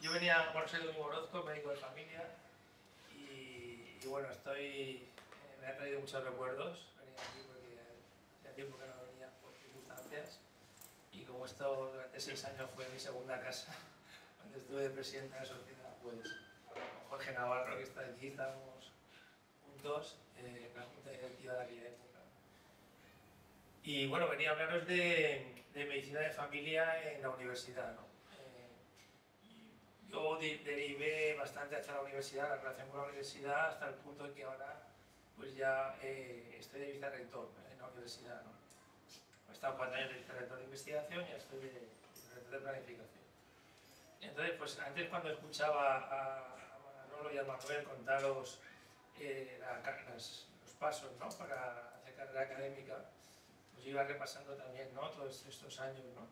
Yo venía, bueno, soy Domingo Orozco, médico de familia, bueno, me ha traído muchos recuerdos. Venía aquí porque hacía tiempo que no venía por circunstancias, y como esto durante 6 años fue mi segunda casa, cuando estuve de presidente de la sociedad, pues con Jorge Navarro, que está aquí, estábamos juntos en la junta directiva de aquella época. Y bueno, venía a hablaros de medicina de familia en la universidad, ¿no? Yo derivé bastante hacia la universidad, la relación con la universidad, hasta el punto en que ahora pues ya estoy de vicerrector en la universidad, ¿no? He estado 4 años de vicerrector de investigación y ya estoy de vicerrector de planificación. Entonces, pues antes, cuando escuchaba a Manolo y a Manuel contaros los pasos, ¿no?, para hacer carrera académica, pues iba repasando también, ¿no?, todos estos años, ¿no?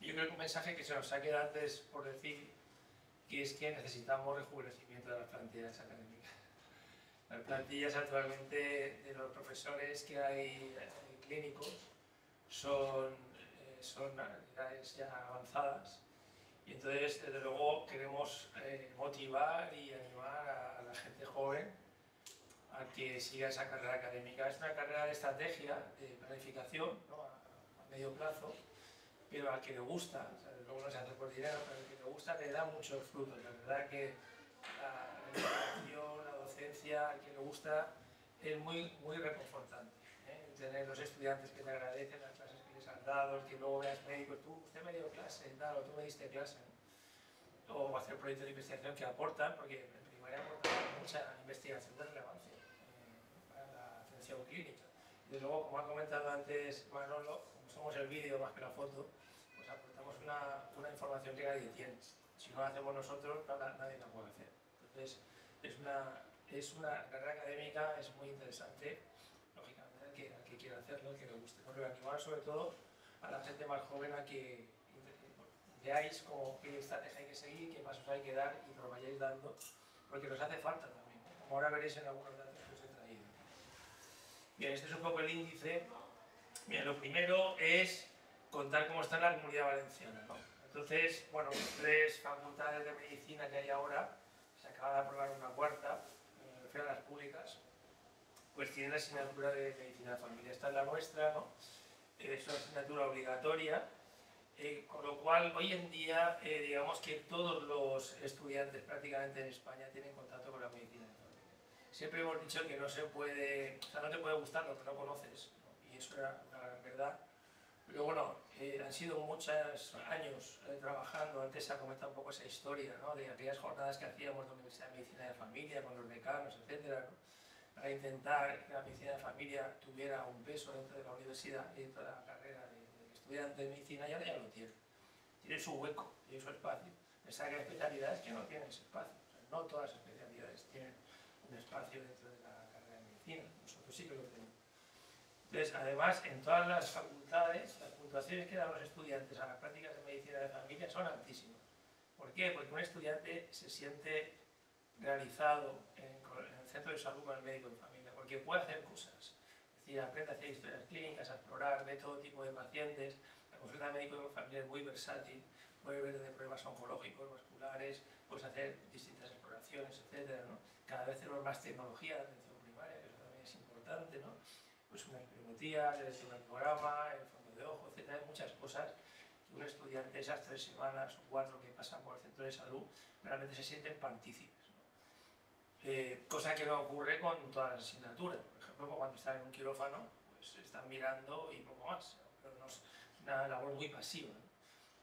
Y yo creo que un mensaje que se nos ha quedado antes por decir, que es que necesitamos rejuvenecimiento de las plantillas académicas. Las plantillas actualmente de los profesores que hay clínicos son edades ya avanzadas, y entonces desde luego queremos motivar y animar a la gente joven a que siga esa carrera académica. Es una carrera de estrategia, de planificación, ¿no?, a medio plazo, pero al que le gusta, o sea, luego no se hace por dinero, pero al que le gusta le da muchos frutos. La verdad que la educación, la docencia, al que le gusta, es muy reconfortante, ¿eh? Tener los estudiantes que te agradecen las clases que les han dado, el que luego veas médicos, usted me dio clase, tal, o tú me diste clase, ¿no? O hacer proyectos de investigación que aportan, porque en primaria aportan mucha investigación de relevancia para la atención clínica. Y luego, como ha comentado antes Manolo, como somos el vídeo más que la foto, pues aportamos una información que nadie tiene. Si no la hacemos nosotros, nadie la puede hacer. Entonces, es una carrera académica, es muy interesante, lógicamente, al que quiera hacerlo, al que le guste. Nos lo animar sobre todo a la gente más joven a que veáis qué estrategia hay que seguir, qué pasos hay que dar, y lo vayáis dando, porque nos hace falta también, como ahora veréis en algunos datos que os he traído. Bien, este es un poco el índice. Bien, lo primero es contar cómo está en la Comunidad Valenciana, ¿no? Entonces, bueno, 3 facultades de medicina que hay ahora, se acaba de aprobar una cuarta, me refiero a las públicas, pues tienen la asignatura de medicina de familia. Esta es la nuestra, ¿no? Es una asignatura obligatoria, con lo cual hoy en día digamos que todos los estudiantes prácticamente en España tienen contacto con la medicina de familia. Siempre hemos dicho que no se puede, o sea, no te puede gustar lo que no conoces, ¿no? Y eso era una gran verdad. Pero bueno, han sido muchos años trabajando. Antes se ha comentado un poco esa historia, ¿no?, de aquellas jornadas que hacíamos en la Universidad de Medicina de Familia con los decanos, etcétera, ¿no?, para intentar que la medicina de familia tuviera un peso dentro de la universidad y dentro de la carrera de estudiante de medicina, y ahora ya lo tiene. Tiene su hueco, tiene su espacio. Pensar que hay especialidades que no tienen ese espacio. O sea, no todas las especialidades tienen un espacio dentro de la carrera de medicina. Nosotros sí que lo tenemos. Entonces, además, en todas las facultades, las puntuaciones que dan los estudiantes a las prácticas de medicina de familia son altísimas. ¿Por qué? Porque un estudiante se siente realizado en el centro de salud con el médico de familia, porque puede hacer cosas. Es decir, aprende a hacer historias clínicas, a explorar, ve todo tipo de pacientes. La consulta de médico de familia es muy versátil, puede ver de pruebas oncológicos, vasculares, puedes hacer distintas exploraciones, etc., ¿no? Cada vez tenemos más tecnología de atención primaria, que eso también es importante, ¿no? Pues una espirometría, el electrocardiograma, el fondo de ojo, etc. Hay muchas cosas que un estudiante, esas 3 semanas o 4 que pasan por el centro de salud, realmente se sienten partícipes, ¿no? Cosa que no ocurre con todas las asignaturas. Por ejemplo, cuando están en un quirófano, pues están mirando y poco más, pero no es una labor muy pasiva, ¿no?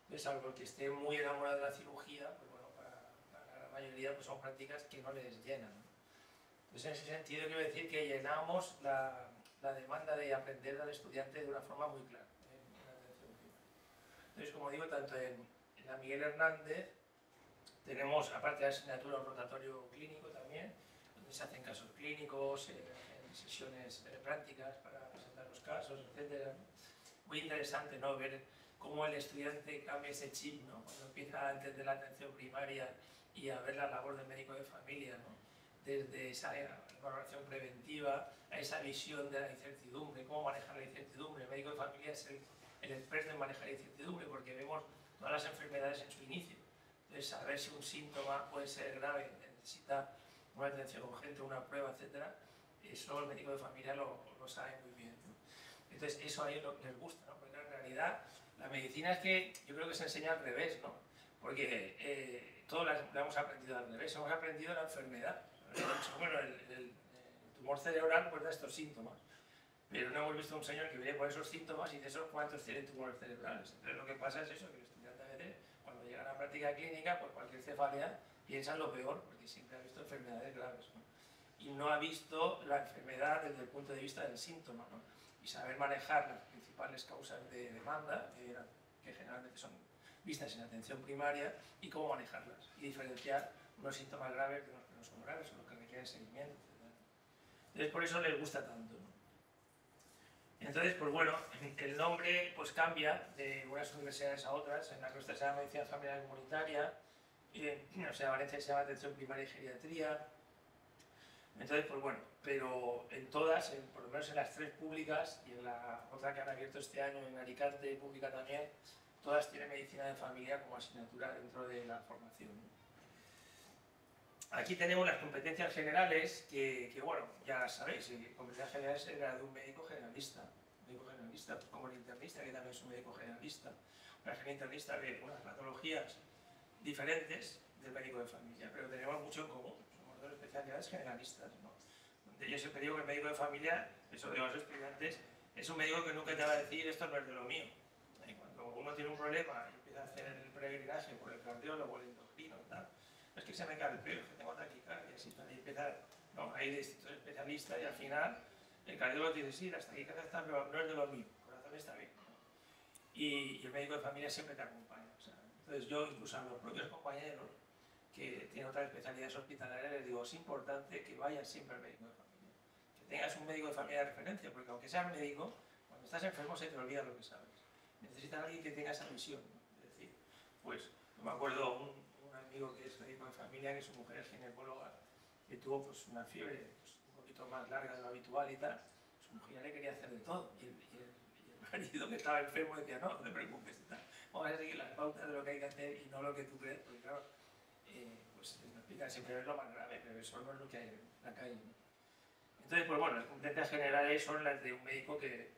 Entonces, algo que esté muy enamorado de la cirugía, pues bueno, para la mayoría pues son prácticas que no les llenan, ¿no? Entonces, en ese sentido, quiero decir que llenamos la demanda de aprender al estudiante de una forma muy clara en la atención primaria. Entonces, como digo, tanto en la Miguel Hernández tenemos, aparte de la asignatura, un rotatorio clínico también, donde se hacen casos clínicos, en sesiones prácticas para presentar los casos, etc. Muy interesante, ¿no?, ver cómo el estudiante cambia ese chip, ¿no?, cuando empieza a entender la atención primaria y a ver la labor del médico de familia, ¿no?, desde esa valoración preventiva a esa visión de la incertidumbre, cómo manejar la incertidumbre. El médico de familia es el experto en manejar la incertidumbre, porque vemos todas las enfermedades en su inicio. Entonces, saber si un síntoma puede ser grave, necesita una atención urgente, una prueba, etcétera, eso el médico de familia lo sabe muy bien, ¿no? Entonces, eso a ellos les gusta, ¿no? Porque en realidad la medicina es que yo creo que se enseña al revés, ¿no? Porque todos lo hemos aprendido al revés, hemos aprendido la enfermedad. Bueno, el tumor cerebral pues da estos síntomas, pero no hemos visto a un señor que viene por esos síntomas y de esos cuántos tienen tumores cerebrales. Entonces lo que pasa es eso, que el estudiante a veces, cuando llega a la práctica clínica, pues cualquier cefalea piensa en lo peor, porque siempre ha visto enfermedades graves, ¿no? Y no ha visto la enfermedad desde el punto de vista del síntoma, ¿no? Y saber manejar las principales causas de demanda, que generalmente son vistas en atención primaria, y cómo manejarlas, y diferenciar unos síntomas graves de unos que no son graves, o los que requieren seguimiento, etc. Entonces por eso les gusta tanto, ¿no? Entonces, pues bueno, el nombre pues cambia de unas universidades a otras. En la nuestra se llama Medicina Familiar Comunitaria, o sea, Valencia se llama Atención Primaria y Geriatría. Entonces, pues bueno, pero en todas, por lo menos en las 3 públicas y en la otra que han abierto este año en Alicante, pública también, todas tienen medicina de familia como asignatura dentro de la formación. Aquí tenemos las competencias generales, que bueno, ya las sabéis, competencias generales era de un médico generalista, pues como el internista, que también es un médico generalista. El internista ve unas patologías diferentes del médico de familia, pero tenemos mucho en común, somos 2 especialidades generalistas, ¿no? Donde yo siempre digo que el médico de familia, eso digo a los estudiantes, es un médico que nunca te va a decir esto no es de lo mío. Y cuando uno tiene un problema y empieza a hacer el peregrinaje por el cardiólogo, el endocrino, tal, es que se me cae el pelo, que tengo taquicardia, y empieza, no, hay distintos especialistas y al final el cardiólogo dice, sí, las taquicardias están, pero no es de lo mío, el corazón está bien, ¿no? Y el médico de familia siempre te acompaña. O sea, entonces yo, incluso a los propios compañeros que tienen otras especialidades hospitalarias, les digo, es importante que vayas siempre al médico de familia, que tengas un médico de familia de referencia, porque aunque seas médico, cuando estás enfermo se te olvida lo que sabes. Necesitas a alguien que tenga esa visión, ¿no? Es decir, pues, yo me acuerdo un amigo que es médico de familia, que su mujer es ginecóloga, que tuvo pues una fiebre pues, un poquito más larga de lo habitual y tal, su mujer ya le quería hacer de todo, y el marido que estaba enfermo decía, no, no te preocupes, vamos a seguir las pautas de lo que hay que hacer y no lo que tú crees, porque claro, pues me explica siempre es lo más grave, pero eso no es lo que hay en la calle, ¿no? Entonces, pues bueno, las competencias generales son las de un médico que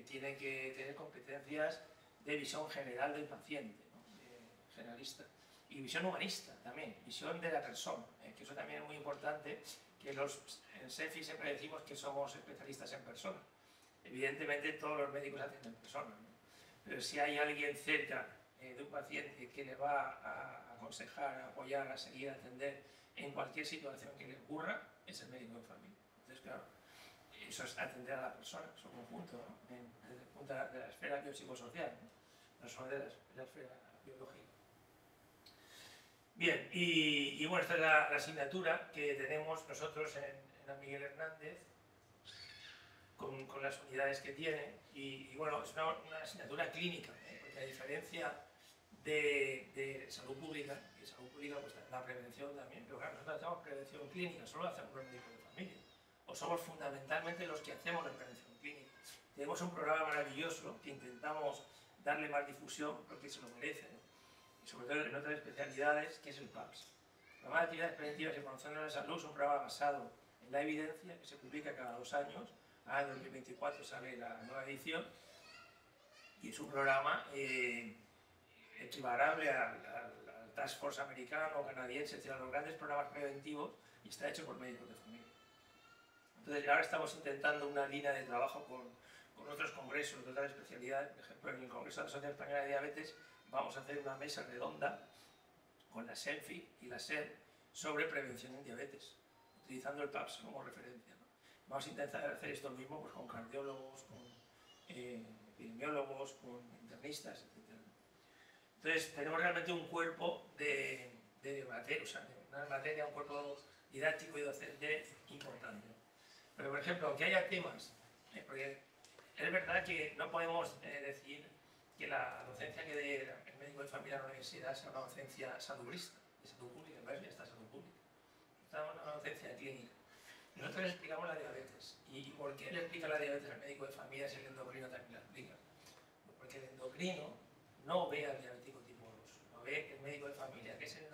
tiene que tener competencias de visión general del paciente, ¿no? Generalista. Y visión humanista también, visión de la persona, que eso también es muy importante, que en SEFI siempre decimos que somos especialistas en persona. Evidentemente todos los médicos atienden en persona, ¿no? Pero si hay alguien cerca de un paciente que le va a aconsejar, a apoyar, a seguir, a atender en cualquier situación que le ocurra, es el médico de familia. Entonces, claro, eso es atender a la persona, su conjunto, ¿no? Desde el punto de la esfera biopsicosocial, no solo de la esfera biológica. Bien, y bueno, esta es la asignatura que tenemos nosotros en la Miguel Hernández, con las unidades que tiene, y bueno, es una asignatura clínica, porque a diferencia de salud pública, y salud pública pues la prevención también, pero claro, nosotros hacemos prevención clínica, solo hacemos los médicos de familia, o somos fundamentalmente los que hacemos la prevención clínica. Tenemos un programa maravilloso que intentamos darle más difusión porque se lo merece, ¿no? Y sobre todo en otras especialidades, que es el PAPS. El programa de actividades preventivas y promoción de la salud es un programa basado en la evidencia que se publica cada 2 años. En 2024 sale la nueva edición y es un programa equiparable al Task Force americano, canadiense, etc., los grandes programas preventivos, y está hecho por médicos de familia. Entonces ahora estamos intentando una línea de trabajo con otros congresos de otras especialidades. Por ejemplo, en el Congreso de la Sociedad Española de Diabetes vamos a hacer una mesa redonda con la SENFI y la SED sobre prevención en diabetes, utilizando el PAPS como referencia, ¿no? Vamos a intentar hacer esto mismo pues, con cardiólogos, con epidemiólogos, con internistas, etc. Entonces tenemos realmente un cuerpo de materia, o sea, una materia, un cuerpo didáctico y docente importante. Pero por ejemplo, aunque haya temas, porque es verdad que no podemos decir que la docencia que dé el médico de familia en la universidad sea una docencia salubrista, de salud pública, en ya está salud pública. Estamos en una docencia clínica. Nosotros le explicamos la diabetes. ¿Y por qué le explica la diabetes al médico de familia si el endocrino también la explica? Pues porque el endocrino no ve al diabético tipo 2, lo ve el médico de familia, que es el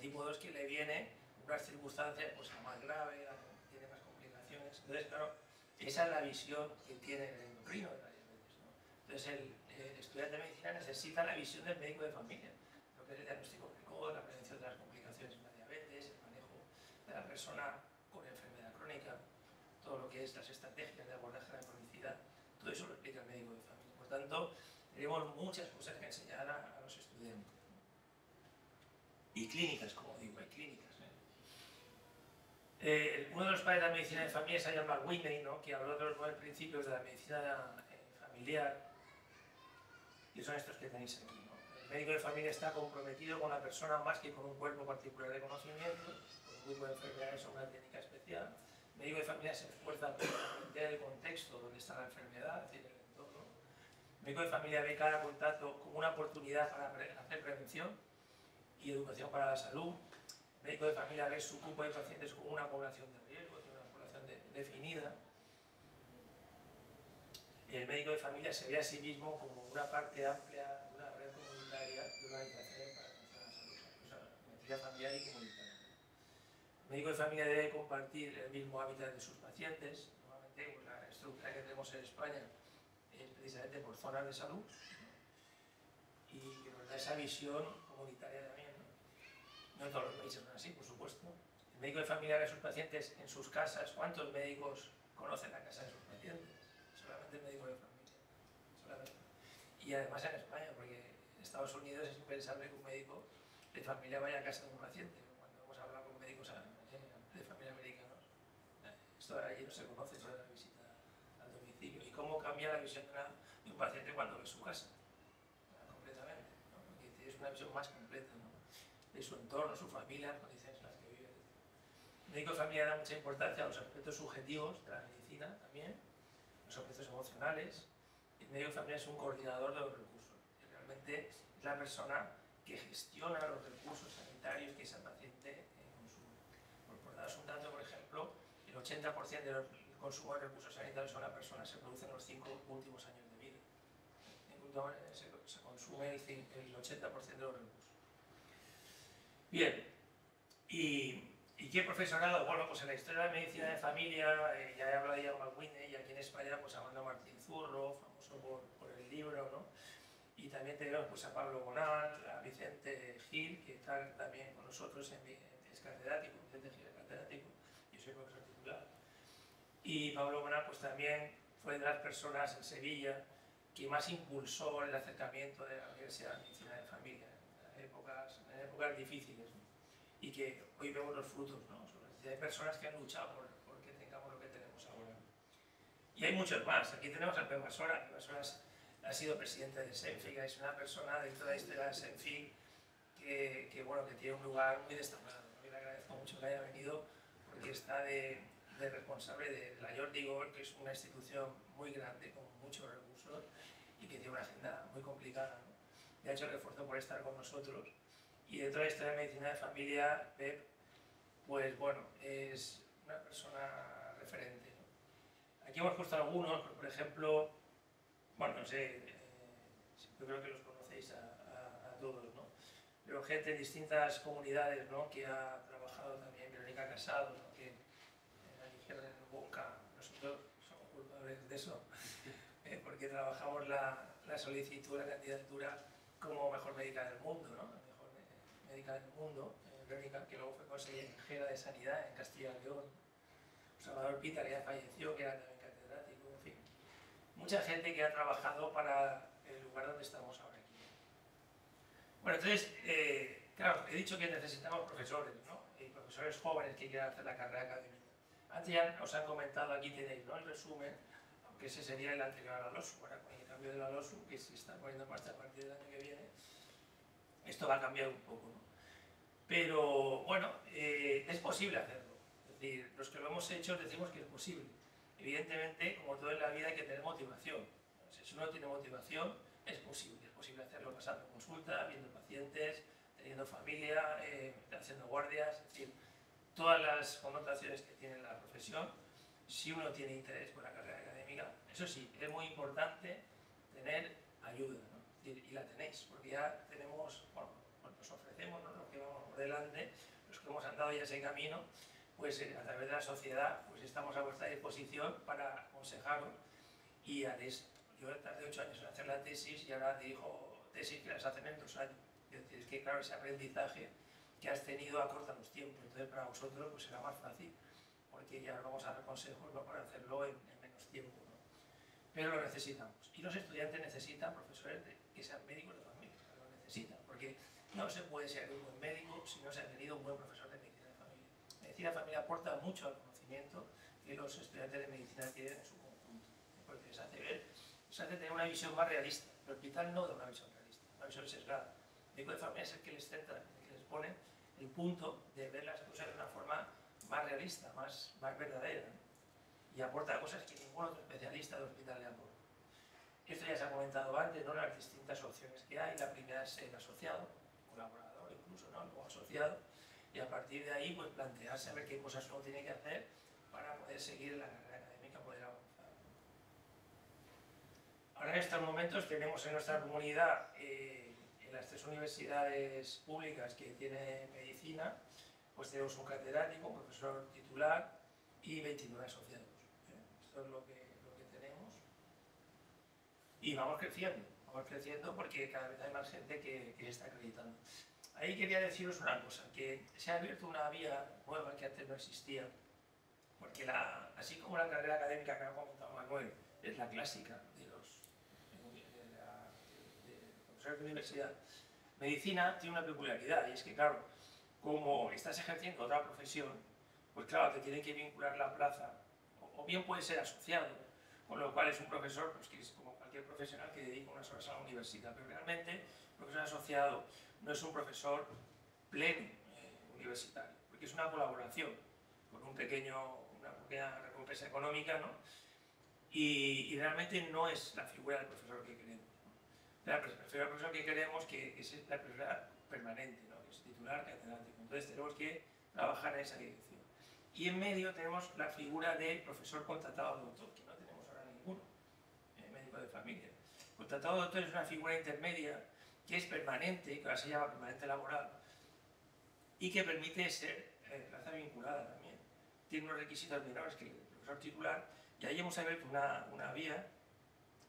tipo 2 que le viene unas circunstancias pues, más graves, tiene más complicaciones. Entonces, claro, esa es la visión que tiene el endocrino de la diabetes, ¿no? Entonces, el estudiante de medicina necesita la visión del médico de familia, lo que es el diagnóstico precoz, la prevención de las complicaciones de la diabetes, el manejo de la persona con enfermedad crónica, todo lo que es las estrategias de abordaje de la cronicidad, todo eso lo explica el médico de familia. Por tanto, tenemos muchas cosas que enseñar a los estudiantes. Y clínicas, como digo, hay clínicas. Uno de los padres de la medicina de familia se llama Whitney, ¿no? Que habló de los 9 principios de la medicina familiar, y son estos que tenéis aquí, ¿no? El médico de familia está comprometido con la persona más que con un cuerpo particular de conocimiento, con un grupo de enfermedades o una técnica especial. El médico de familia se esfuerza por entender el contexto donde está la enfermedad, es decir, el entorno. El médico de familia ve cada contacto como una oportunidad para hacer prevención y educación para la salud. El médico de familia ve su grupo de pacientes como una población de riesgo, tiene una población definida. El médico de familia se ve a sí mismo como una parte amplia de una red comunitaria de organizaciones para atención a la salud, o sea, medicina familiar y comunitaria. El médico de familia debe compartir el mismo hábitat de sus pacientes. Normalmente pues, la estructura que tenemos en España es precisamente por zonas de salud, ¿no? Y que nos da esa visión comunitaria también, ¿no? No en todos los países son así, por supuesto. El médico de familia ve a sus pacientes en sus casas. ¿Cuántos médicos conocen la casa de sus pacientes? Solamente el médico de familia. Solamente. Y además en España, porque en Estados Unidos es impensable que un médico de familia vaya a casa de un paciente. Cuando hemos hablado con médicos de familia americanos, esto allí no se conoce, eso de la visita al domicilio. ¿Y cómo cambia la visión de un paciente cuando ve su casa? Completamente, ¿no? Porque tienes una visión más completa, ¿no? De su entorno, su familia, las condiciones en las que vive. El médico de familia da mucha importancia a los aspectos subjetivos de la medicina también, los aspectos emocionales. El médico de familia es un coordinador de los recursos. Realmente es la persona que gestiona los recursos sanitarios que ese paciente consume. Por daros un dato, por ejemplo, el 80% del consumo de recursos sanitarios a una persona se produce en los 5 últimos años de vida. Se consume el 80% de los recursos. Bien, ¿y qué profesorado? Bueno, pues en la historia de la medicina de familia, ya he hablado de Jaume Whitney, y aquí en España pues hablando a Martín Zurro, famoso por el libro, ¿no? Y también tenemos pues, a Pablo Bonal, a Vicente Gil, que está también con nosotros, es catedrático, Vicente Gil es catedrático, yo soy profesor titular. Y Pablo Bonal pues también fue de las personas en Sevilla que más impulsó el acercamiento de la Universidad de Medicina de Familia en épocas difíciles, ¿no? Y que hoy vemos los frutos, ¿no? Hay personas que han luchado por que tengamos lo que tenemos ahora. Y hay muchos más. Aquí tenemos a Pep Basora. Pep Basora ha sido presidente de SENFIC, es una persona dentro de la historia de SENFIC que tiene un lugar muy destacado. Yo le agradezco mucho que haya venido porque está de responsable de la Jordi Gol, que es una institución muy grande con muchos recursos y que tiene una agenda muy complicada, ¿no? Y ha hecho el esfuerzo por estar con nosotros. Y dentro de la historia de medicina de familia, Pep, pues bueno, es una persona referente, ¿no? Aquí hemos puesto algunos, por ejemplo, bueno, no sé, yo creo que los conocéis a todos, ¿no? Pero gente en distintas comunidades, ¿no? Que ha trabajado también, Verónica Casado, ¿no? Que la eligieron en Boca, nosotros somos culpables de eso, porque trabajamos la solicitud, la candidatura como mejor médica del mundo, ¿no? La mejor médica del mundo, Verónica, que luego fue consejera de Sanidad en Castilla y León. Salvador Pita, que ya falleció, que era también catedrático, en fin. Mucha gente que ha trabajado para el lugar donde estamos ahora aquí. Bueno, entonces, claro, he dicho que necesitamos profesores, ¿no? Y profesores jóvenes que quieran hacer la carrera académica. Antes ya os han comentado, aquí tenéis, ¿no? El resumen, aunque ese sería el anterior a la LOSU. Ahora con el cambio de la LOSU, que se está poniendo en marcha a partir del año que viene, esto va a cambiar un poco, ¿no? Pero, bueno, es posible hacerlo. Es decir, los que lo hemos hecho decimos que es posible. Evidentemente, como todo en la vida, hay que tener motivación. Si uno tiene motivación, es posible hacerlo pasando consulta, viendo pacientes, teniendo familia, haciendo guardias, es decir, todas las connotaciones que tiene la profesión. Si uno tiene interés por la carrera académica, eso sí, es muy importante tener ayuda, ¿no? Y la tenéis, porque ya tenemos, bueno, nos ofrecemos, ¿no? Los que vamos por delante, los que hemos andado ya ese camino, pues a través de la sociedad pues estamos a vuestra disposición para aconsejaros y haréis. Yo tardé 8 años en hacer la tesis y ahora digo tesis que las hacen en 2 años. Es decir, es que claro, ese aprendizaje que has tenido acorta los tiempos, entonces para vosotros pues será más fácil, porque ya os vamos a dar consejos, ¿no? Para hacerlo en menos tiempo, ¿no? Pero lo necesitamos. Y los estudiantes necesitan profesores que sean médicos de familia, lo necesitan, porque no se puede ser un buen médico si no se ha tenido un buen profesor de medicina de familia. Medicina de familia aporta mucho al conocimiento que los estudiantes de medicina tienen en su conjunto, porque les hace ver, les hace tener una visión más realista. El hospital no da una visión realista, una visión sesgada. El médico de familia es el que les centra, el que les pone el punto de ver las cosas de una forma más realista, más verdadera, ¿no? Y aporta cosas que ningún otro especialista de hospital le aporta. Esto ya se ha comentado antes, ¿no? Las distintas opciones que hay. La primera es el asociado, colaborador incluso, ¿no? Luego asociado, y a partir de ahí pues plantearse a ver qué cosas uno tiene que hacer para poder seguir la carrera académica, poder avanzar. Ahora en estos momentos tenemos en nuestra comunidad, en las 3 universidades públicas que tiene medicina, pues tenemos un catedrático, un profesor titular y 29 asociados. Esto es lo que tenemos. Y vamos creciendo porque cada vez hay más gente que se está acreditando. Ahí quería deciros una cosa, que se ha abierto una vía nueva que antes no existía, porque así como la carrera académica que ha comentado Manuel es la clásica de los profesores de universidad, medicina tiene una peculiaridad, y es que claro, como estás ejerciendo otra profesión, pues claro, te tiene que vincular la plaza, o bien puede ser asociado, con lo cual es un profesor, pues que es como cualquier profesional que dedica unas horas a la universidad, pero realmente el profesor asociado no es un profesor pleno universitario, porque es una colaboración con una pequeña recompensa económica, ¿no? Y realmente no es la figura del profesor que queremos, ¿no? La figura del profesor que queremos que es la figura permanente, ¿no? Que es titular, catedrático. Entonces tenemos que trabajar en esa dirección. Y en medio tenemos la figura del profesor contratado doctor, que no tenemos ahora ninguno, médico de familia. Contratado doctor es una figura intermedia que es permanente, que ahora se llama permanente laboral, y que permite ser plaza vinculada también. Tiene unos requisitos menores que el profesor titular, y ahí hemos abierto una vía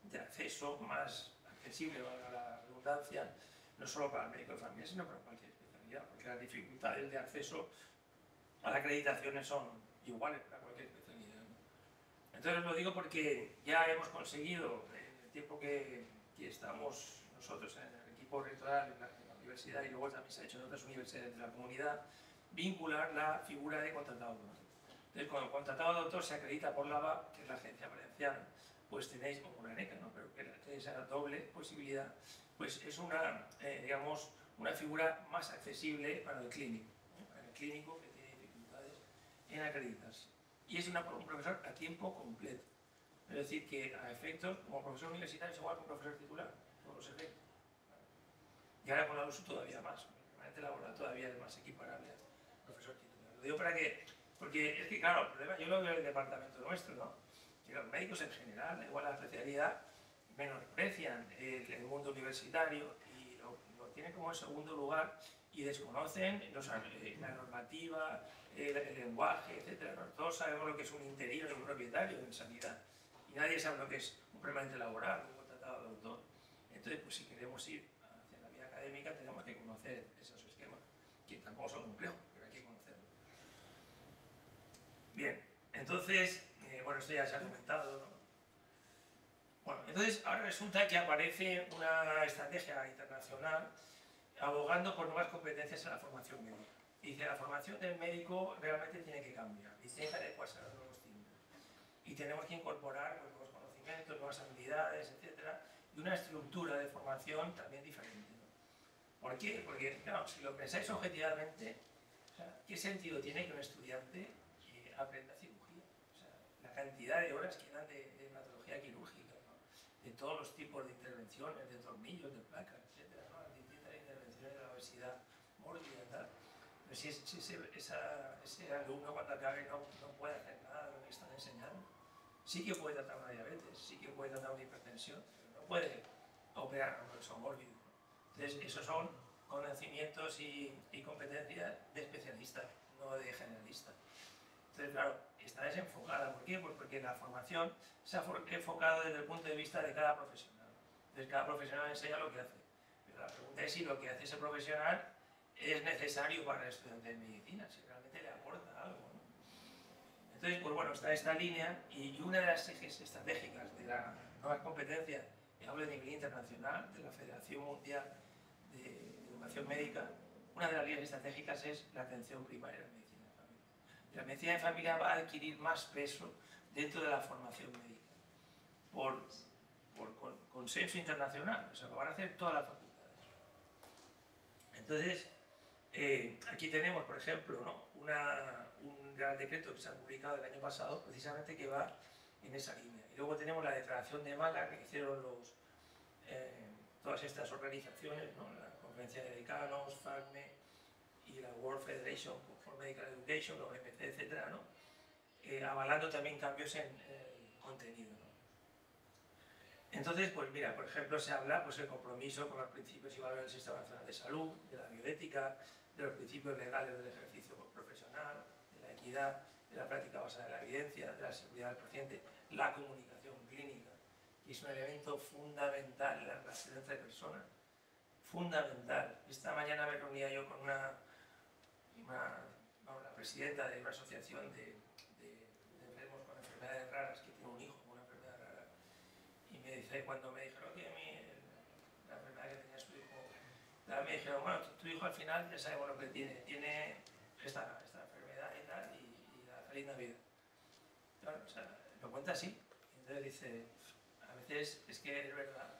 de acceso más accesible, valga la redundancia, no solo para el médico de familia, sino para cualquier especialidad, porque las dificultades de acceso a la acreditación son iguales para cualquier especialidad, ¿no? Entonces lo digo porque ya hemos conseguido, en el tiempo que estamos nosotros en el equipo rectoral en la universidad, y luego también se ha hecho en otras universidades de la comunidad, vincular la figura de contratado doctor. Entonces, cuando el contratado doctor se acredita por la ABA, que es la agencia valenciana, pues tenéis, o por la ENECA, ¿no? Pero que tenéis esa doble posibilidad, pues es digamos, una figura más accesible para el clínico, ¿no? Para el clínico que tiene dificultades en acreditarse. Y es un profesor a tiempo completo. Es decir, que a efectos, como profesor universitario, es igual que un profesor titular, todos los efectos. Y ahora con la USU todavía más, con el permanente laboral todavía es más equiparable al profesor titular. Lo digo porque es que, claro, el problema, yo lo veo en el departamento nuestro, ¿no? Que los médicos en general, igual la especialidad, menosprecian el mundo universitario y lo tienen como en segundo lugar y desconocen la normativa, el lenguaje, etc. Todos sabemos lo que es un interino y un propietario en sanidad y nadie sabe lo que es un permanente laboral, un contratado de doctor. Entonces, pues si queremos ir hacia la vía académica tenemos que conocer esos esquemas, que tampoco son complejos, pero hay que conocerlos. Bien, entonces, bueno, esto ya se ha comentado, ¿no? Bueno, entonces ahora resulta que aparece una estrategia internacional abogando por nuevas competencias en la formación médica. Dice, la formación del médico realmente tiene que cambiar y tiene que adecuarse a los nuevos tiempos. Y tenemos que incorporar nuevos conocimientos, nuevas habilidades, etcétera, y una estructura de formación también diferente, ¿no? ¿Por qué? Porque, claro, si lo pensáis objetivamente, o sea, ¿qué sentido tiene que un estudiante aprenda cirugía? O sea, la cantidad de horas que dan de hematología quirúrgica, ¿no? De todos los tipos de intervenciones, de tornillos, de placas, etcétera, ¿no? Las distintas intervenciones de la obesidad mórbida, tal. Pero si ese alumno cuando acabe no puede hacer nada de lo que están enseñando, sí que puede tratar una diabetes, sí que puede tratar una hipertensión, pero no puede operar a un peso mórbido. Entonces, esos son conocimientos y competencias de especialista, no de generalista. Entonces, claro, está desenfocada. ¿Por qué? Pues porque la formación se ha enfocado desde el punto de vista de cada profesional. Entonces, cada profesional enseña lo que hace. Pero la pregunta es si lo que hace ese profesional es necesario para el estudiante de medicina, si realmente le aporta algo, ¿no? Entonces, pues bueno, está esta línea y una de las ejes estratégicas de la nueva competencia, y hablo de nivel internacional, de la Federación Mundial de Educación Médica, una de las líneas estratégicas es la atención primaria de la medicina de familia. La medicina de familia va a adquirir más peso dentro de la formación médica, por consenso internacional, o sea, lo van a hacer todas las facultades. Entonces, aquí tenemos, por ejemplo, ¿no? un gran decreto que se ha publicado el año pasado, precisamente que va en esa línea. Y luego tenemos la declaración de Málaga que hicieron todas estas organizaciones, ¿no? La Conferencia de Decanos, FACME y la World Federation for Medical Education, la OMC, etc., ¿no? Avalando también cambios en el contenido, ¿no? Entonces, pues mira, por ejemplo, se habla pues, el compromiso con los principios y valores del Sistema Nacional de Salud, de la bioética, de los principios legales del ejercicio profesional, de la equidad, de la práctica basada en la evidencia, de la seguridad del paciente, la comunicación clínica, que es un elemento fundamental en la relación entre personas. Fundamental. Esta mañana me reunía yo con la presidenta de una asociación de enfermos con enfermedades raras, que tiene un hijo con una enfermedad rara, y me dice, cuando me dijeron que a mí la enfermedad que tenía su hijo, me dijeron, bueno, tu hijo al final ya sabemos lo que tiene esta enfermedad y tal, y la feliz Navidad. Claro, o sea, lo cuenta así. Entonces dice, a veces es que es verdad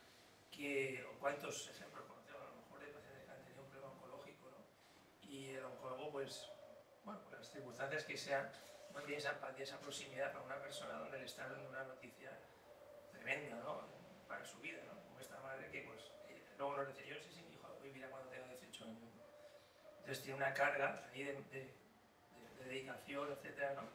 que, o cuántos ejemplos conocemos a lo mejor de pacientes que han tenido un problema oncológico, ¿no? Y el oncólogo, pues, bueno, por las circunstancias que sean, no tiene esa empatía, esa proximidad para una persona donde le está dando una noticia tremenda, ¿no? Para su vida, ¿no? Como esta madre que, pues, luego nos decía, yo no sé si mi hijo vivirá cuando tenga 18 años, ¿no? Entonces tiene una carga ahí de dedicación, etcétera, ¿no?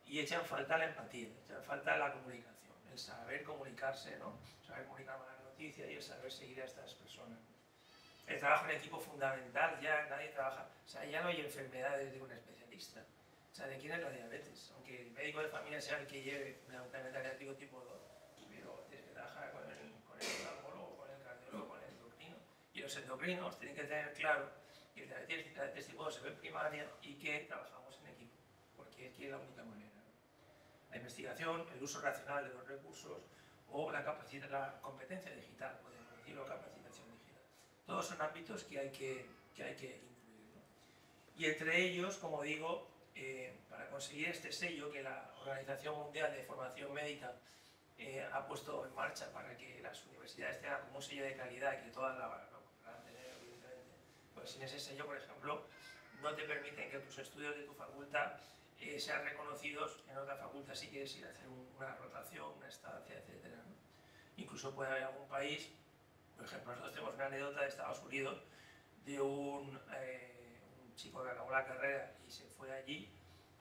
Y echan falta la empatía, echan falta la comunicación, el saber comunicarse, ¿no? Saber comunicar malas noticias y el saber seguir a estas personas. El trabajo en equipo fundamental, ya nadie trabaja, o sea, ya no hay enfermedades de un especialista. O sea, ¿de quién es la diabetes? Aunque el médico de familia sea el que lleve una enfermedad diabética tipo 2, pero tienes que trabajar con el oftalmólogo, con el cardiólogo, con el endocrino. Y los endocrinos tienen que tener claro que el diabetes tipo 2 se ve en primaria y que trabajamos en equipo, porque es que es la única manera. La investigación, el uso racional de los recursos o la competencia digital, podemos decirlo, capacitación digital. Todos son ámbitos que hay que incluir, ¿no? Y entre ellos, como digo, para conseguir este sello que la Organización Mundial de Formación Médica ha puesto en marcha para que las universidades tengan como un sello de calidad y que todas lo puedan tener, evidentemente, pues sin ese sello, por ejemplo, no te permiten que tus estudios de tu facultad sean reconocidos en otra facultad si quieres ir a hacer una rotación, una estancia, etc., ¿no? Incluso puede haber algún país, por ejemplo, nosotros tenemos una anécdota de Estados Unidos de un chico que acabó la carrera y se fue allí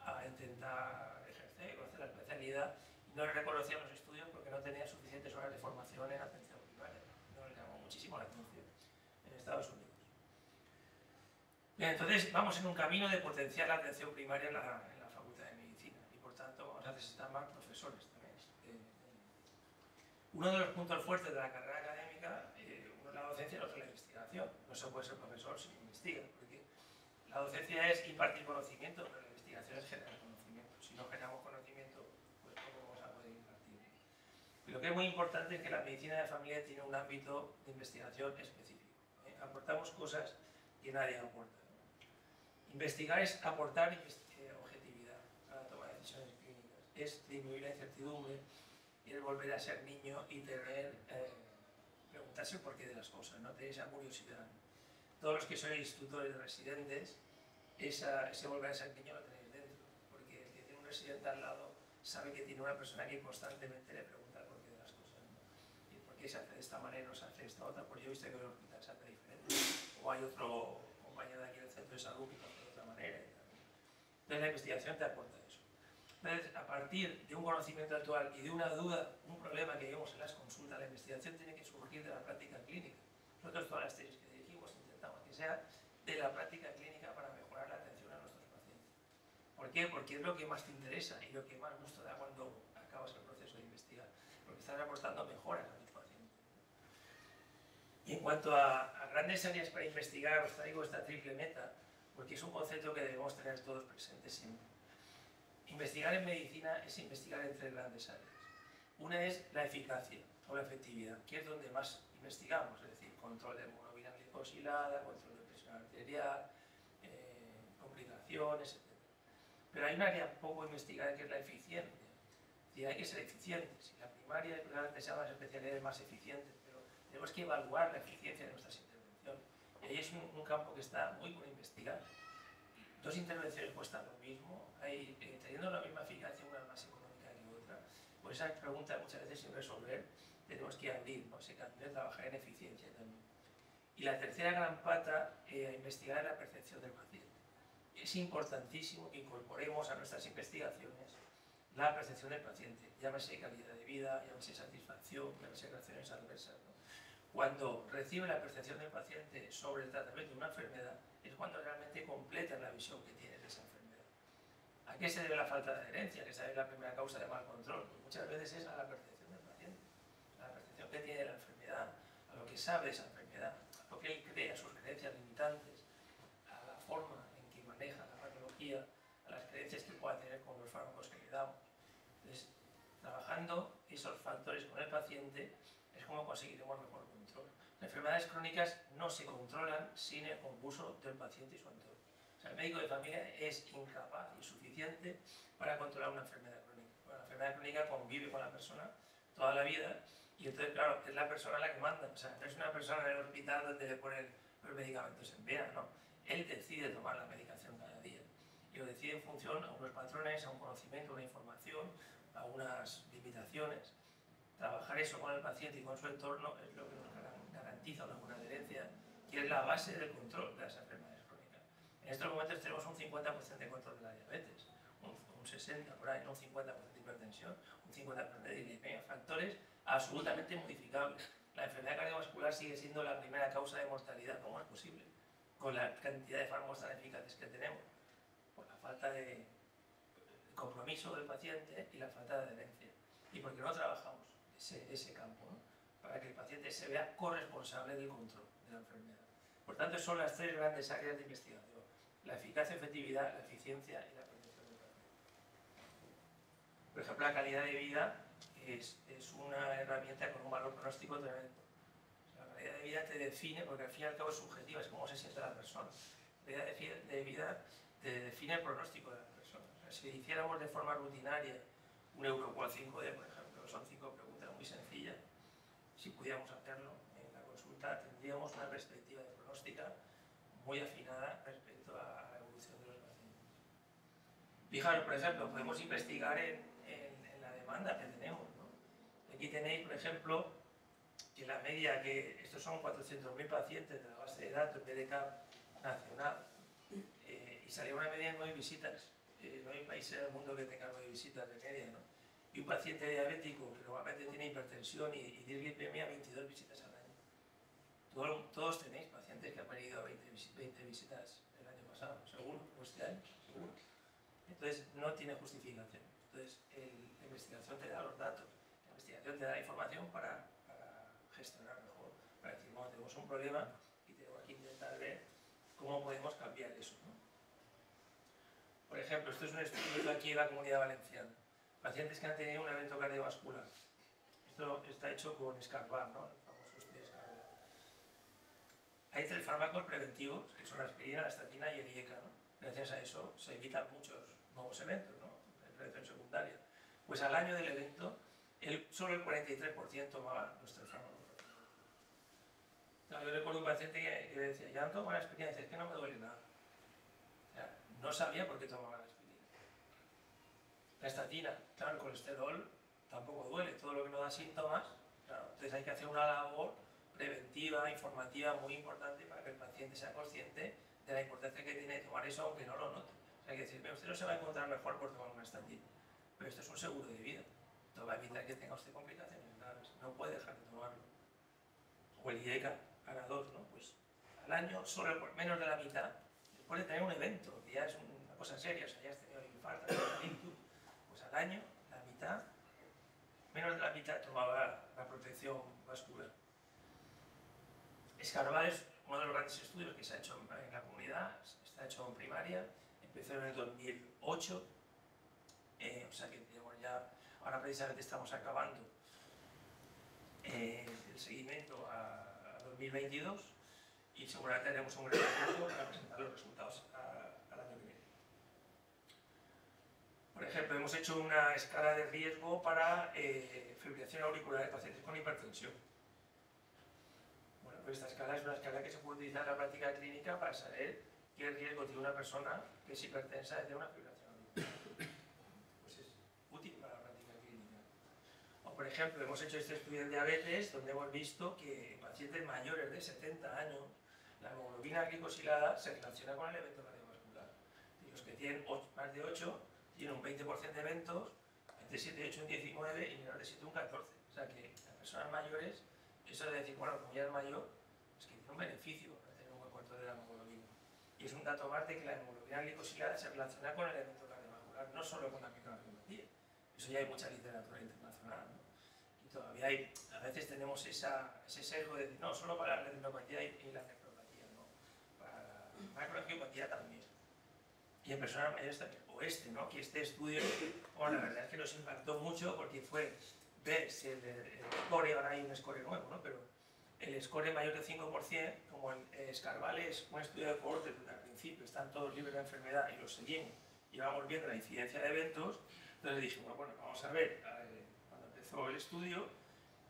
a intentar ejercer o hacer la especialidad y no le reconocían los estudios porque no tenía suficientes horas de formación en atención primaria. No le llamó muchísimo la atención en Estados Unidos. Bien, entonces vamos en un camino de potenciar la atención primaria en la Facultad de Medicina y por tanto vamos a necesitar más profesores también. Uno de los puntos fuertes de la carrera académica, uno es la docencia y el otro es la investigación. No se puede ser profesor sin investigar, porque la docencia es impartir conocimiento, pero la investigación es generar conocimiento. Si no generamos conocimiento, pues ¿cómo vamos a poder impartir? Y lo que es muy importante es que la medicina de familia tiene un ámbito de investigación específico. Aportamos cosas que nadie aporta. Investigar es aportar objetividad a la toma de decisiones clínicas, es disminuir la incertidumbre y el volver a ser niño y preguntarse el porqué de las cosas, ¿no? Tener esa curiosidad. Todos los que sois tutores de residentes, ese volver a ser niño lo tenéis dentro, porque el que tiene un residente al lado sabe que tiene una persona que constantemente le pregunta el porqué de las cosas, ¿no? Y por qué se hace de esta manera o se hace de esta otra, porque yo he visto que en el hospital se hace diferente, o hay otro compañero de aquí del centro de salud que lo hace de otra manera. Entonces la investigación te aporta eso. Entonces, a partir de un conocimiento actual y de una duda, un problema que vemos en las consultas, la investigación tiene que surgir de la práctica clínica. Nosotros todas las tesis que dirigimos intentamos que sea ¿Por qué? Porque es lo que más te interesa y lo que más gusto da cuando acabas el proceso de investigar, porque estás aportando mejoras a tu paciente. Y en cuanto a grandes áreas para investigar, os traigo esta triple meta, porque es un concepto que debemos tener todos presentes siempre. Investigar en medicina es investigar en tres grandes áreas. Una es la eficacia o la efectividad, que es donde más investigamos, es decir, control de hemoglobina glicosilada, control de presión arterial, complicaciones, etc. Pero hay un área poco investigada que es la eficiencia. Es decir, hay que ser eficientes. Si la primaria probablemente sea las especialidades más eficientes, pero tenemos que evaluar la eficiencia de nuestras intervenciones. Y ahí es un campo que está muy por investigar. Dos intervenciones cuestan lo mismo, teniendo la misma eficacia, una más económica que otra. Por esa pregunta muchas veces sin resolver, tenemos que abrir, ¿no?, ese camino de trabajar en eficiencia también. Y la tercera gran pata a investigar es la percepción del paciente. Es importantísimo que incorporemos a nuestras investigaciones la percepción del paciente, llámese calidad de vida, llámese satisfacción, llámese reacciones adversas, ¿no? Cuando recibe la percepción del paciente sobre el tratamiento de una enfermedad, es cuando realmente completa la visión que tiene de esa enfermedad. ¿A qué se debe la falta de adherencia? Que esa es la primera causa de mal control. Pues muchas veces es a la percepción del paciente, a la percepción que tiene de la enfermedad, a lo que sabe de esa enfermedad, a lo que él cree, a sus creencias limitantes, a la forma en que maneja la patología, a las creencias que pueda tener con los fármacos que le damos. Entonces, trabajando esos factores con el paciente es como conseguiremos mejor control. Las enfermedades crónicas no se controlan sin el concurso del paciente y su entorno. O sea, el médico de familia es incapaz, insuficiente para controlar una enfermedad crónica. Bueno, la enfermedad crónica convive con la persona toda la vida y entonces, claro, es la persona la que manda. O sea, no es una persona en el hospital donde le ponen los medicamentos en vena, no. Él decide tomar la medicación cada día y lo decide en función a unos patrones, a un conocimiento, a una información, a unas limitaciones. Trabajar eso con el paciente y con su entorno es lo que nos garantiza una buena adherencia, que es la base del control de las enfermedades crónicas. En estos momentos tenemos un 50% de control de la diabetes, un 60% por ahí, un 50% de hipertensión, un 50% de dislipemia, factores absolutamente modificables. La enfermedad cardiovascular sigue siendo la primera causa de mortalidad. ¿Cómo es posible? Con la cantidad de fármacos tan eficaces que tenemos, por la falta de compromiso del paciente y la falta de adherencia. Y porque no trabajamos ese campo, ¿no?, para que el paciente se vea corresponsable del control de la enfermedad. Por tanto, son las tres grandes áreas de investigación: la eficacia, efectividad, la eficiencia y la percepción del paciente. Por ejemplo, la calidad de vida es una herramienta con un valor pronóstico tremendo. O sea, la calidad de vida te define, porque al fin y al cabo es subjetiva, es cómo se siente la persona. La calidad de vida te define el pronóstico de la persona. O sea, si hiciéramos de forma rutinaria un Euroqual 5D, por ejemplo, son 5 preguntas muy sencillas, si pudiéramos hacerlo en la consulta, tendríamos una perspectiva de pronóstica muy afinada respecto a la evolución de los pacientes. Fijaros, por ejemplo, podemos investigar en la demanda que tenemos, ¿no? Aquí tenéis, por ejemplo, que la media, que estos son 400.000 pacientes de la base de datos BDCAP nacional, y salía una media de 9 visitas. No hay país en el mundo que tenga 9 visitas de media, ¿no? Y un paciente diabético que normalmente tiene hipertensión y dislipemia, 22 visitas al año. Todos tenéis pacientes que han venido a 20 visitas el año pasado, seguro, o este año, seguro. Entonces, no tiene justificación. Entonces, la investigación te da los datos, la investigación te da la información para gestionar mejor, para decir, bueno, tenemos un problema y tenemos que intentar ver cómo podemos cambiar eso, ¿no? Por ejemplo, esto es un estudio de aquí en la Comunidad Valenciana. Pacientes que han tenido un evento cardiovascular. Esto está hecho con Scarbar, ¿no?, el famoso estudio Scarbar. Hay 3 fármacos preventivos, que son la aspirina, la estatina y el IECA, ¿no? Gracias a eso se evitan muchos nuevos eventos, ¿no?, de prevención secundaria. Pues al año del evento, solo el 43% tomaba nuestros fármacos. Yo recuerdo un paciente que decía, ya no tomo la aspirina, dice, es que no me duele nada. O sea, no sabía por qué tomaba la aspirina. La estatina, claro, el colesterol tampoco duele, todo lo que no da síntomas, claro, entonces hay que hacer una labor preventiva, informativa muy importante para que el paciente sea consciente de la importancia que tiene tomar eso aunque no lo note. O sea, hay que decir, usted no se va a encontrar mejor por tomar una estatina, pero esto es un seguro de vida, esto va a evitar que tenga usted complicaciones graves, no puede dejar de tomarlo. O el IECA, ARA2, ¿no? Pues al año, solo por menos de la mitad, después de tener un evento, que ya es una cosa seria, o sea, ya has tenido infarto, ictus, pues al año, la mitad, menos de la mitad tomaba la protección vascular. Escarbal es uno de los grandes estudios que se ha hecho en la comunidad, está hecho en primaria, empezó en el 2008, o sea que digamos, ya ahora precisamente estamos acabando el seguimiento a 2022 y seguramente haremos un gran esfuerzo para presentar los resultados al año que viene. Por ejemplo, hemos hecho una escala de riesgo para fibrilación auricular de pacientes con hipertensión. Bueno, pues esta escala es una escala que se puede utilizar en la práctica clínica para saber qué riesgo tiene una persona que es hipertensa de tener una fibrilación auricular. Pues es útil para la práctica clínica. O por ejemplo, hemos hecho este estudio de diabetes donde hemos visto que en pacientes mayores de 70 años la hemoglobina glicosilada se relaciona con el evento cardiovascular. Y los que tienen más de 8 tienen un 20% de eventos, entre 7 y 8 un 19 y menor de 7 un 14. O sea que las personas mayores, eso de decir, bueno, como ya es mayor, es que tiene un beneficio para tener un buen control de la hemoglobina. Y es un dato más de que la hemoglobina glicosilada se relaciona con el evento cardiovascular, no solo con la microangiopatía. Eso ya hay mucha literatura internacional, ¿no? Y todavía hay, a veces tenemos ese sesgo de decir, no, solo para la retinopatía y la nefropatía, no, para la macroangiopatía también. Y en personas mayores también. O ¿no? Que este estudio, bueno, la verdad es que nos impactó mucho porque fue ver si el score, ahora hay un score nuevo, ¿no? Pero el score mayor del 5%, como el Escarbal es un estudio de cohorte, donde al principio están todos libres de enfermedad y los seguimos y vamos viendo la incidencia de eventos, entonces dijimos, bueno, vamos a ver, cuando empezó el estudio,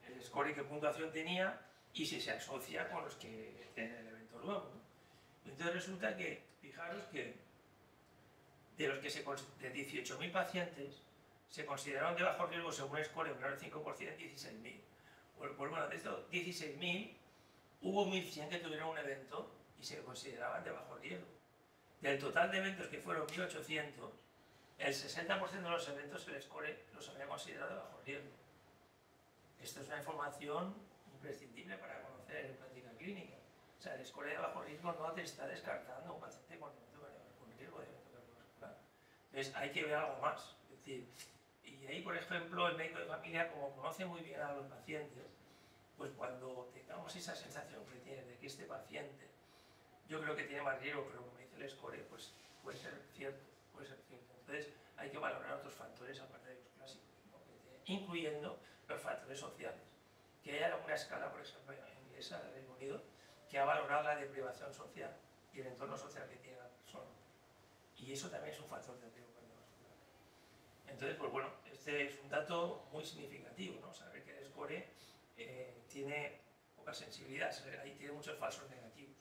el score y qué puntuación tenía y si se asocia con los que tienen el evento nuevo, ¿no? Entonces resulta que, fijaros que de los que de 18.000 pacientes se consideraron de bajo riesgo según el score menor del 5%, 16.000. Pues bueno, de estos 16.000 hubo 1.100 que tuvieron un evento y se consideraban de bajo riesgo. Del total de eventos que fueron 1.800, el 60% de los eventos el score los había considerado de bajo riesgo. Esto es una información imprescindible para conocer en práctica clínica. O sea, el score de bajo riesgo no te está descartando un paciente con riesgo de evento cardiovascular. Entonces hay que ver algo más. Es decir, y ahí, por ejemplo, el médico de familia, como conoce muy bien a los pacientes, pues cuando tengamos esa sensación que tiene de que este paciente, yo creo que tiene más riesgo, pero como dice el score, pues puede ser cierto, puede ser cierto. Entonces hay que valorar otros factores aparte de los clásicos, ¿no? Incluyendo los factores sociales. Que haya alguna escala, por ejemplo, inglesa del Reino Unido, que ha valorado la deprivación social y el entorno social que tiene la persona. Y eso también es un factor de riesgo cardiovascular. Entonces, pues bueno, este es un dato muy significativo, ¿no? Saber que el score tiene poca sensibilidad, ahí tiene muchos falsos negativos.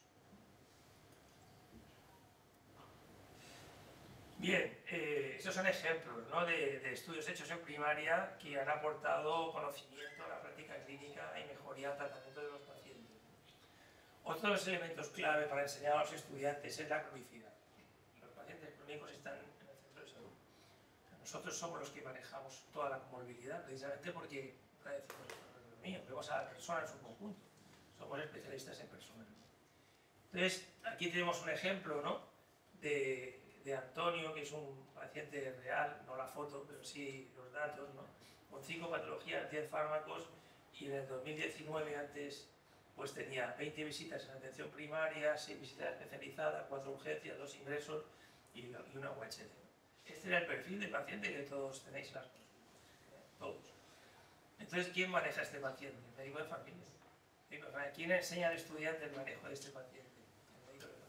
Bien, estos son ejemplos, ¿no? de estudios hechos en primaria que han aportado conocimiento a la práctica clínica y mejoría al tratamiento de los pacientes. Otro de los elementos clave para enseñar a los estudiantes es la cronicidad. Los pacientes crónicos están en el centro de salud. Nosotros somos los que manejamos toda la comorbilidad, precisamente porque, para decirlo mío, vemos a la persona en su conjunto. Somos especialistas en personas. Entonces, aquí tenemos un ejemplo, ¿no? de Antonio, que es un paciente real, no la foto, pero sí los datos, ¿no? Con 5 patologías, 10 fármacos, y en el 2019 antes pues tenía 20 visitas en atención primaria, 6 visitas especializadas, 4 urgencias, 2 ingresos y una UHC. Este era el perfil de paciente que todos tenéis en las consultas, todos. Entonces, ¿quién maneja a este paciente? El médico de familia. ¿Quién enseña al estudiante el manejo de este paciente? El médico de familia.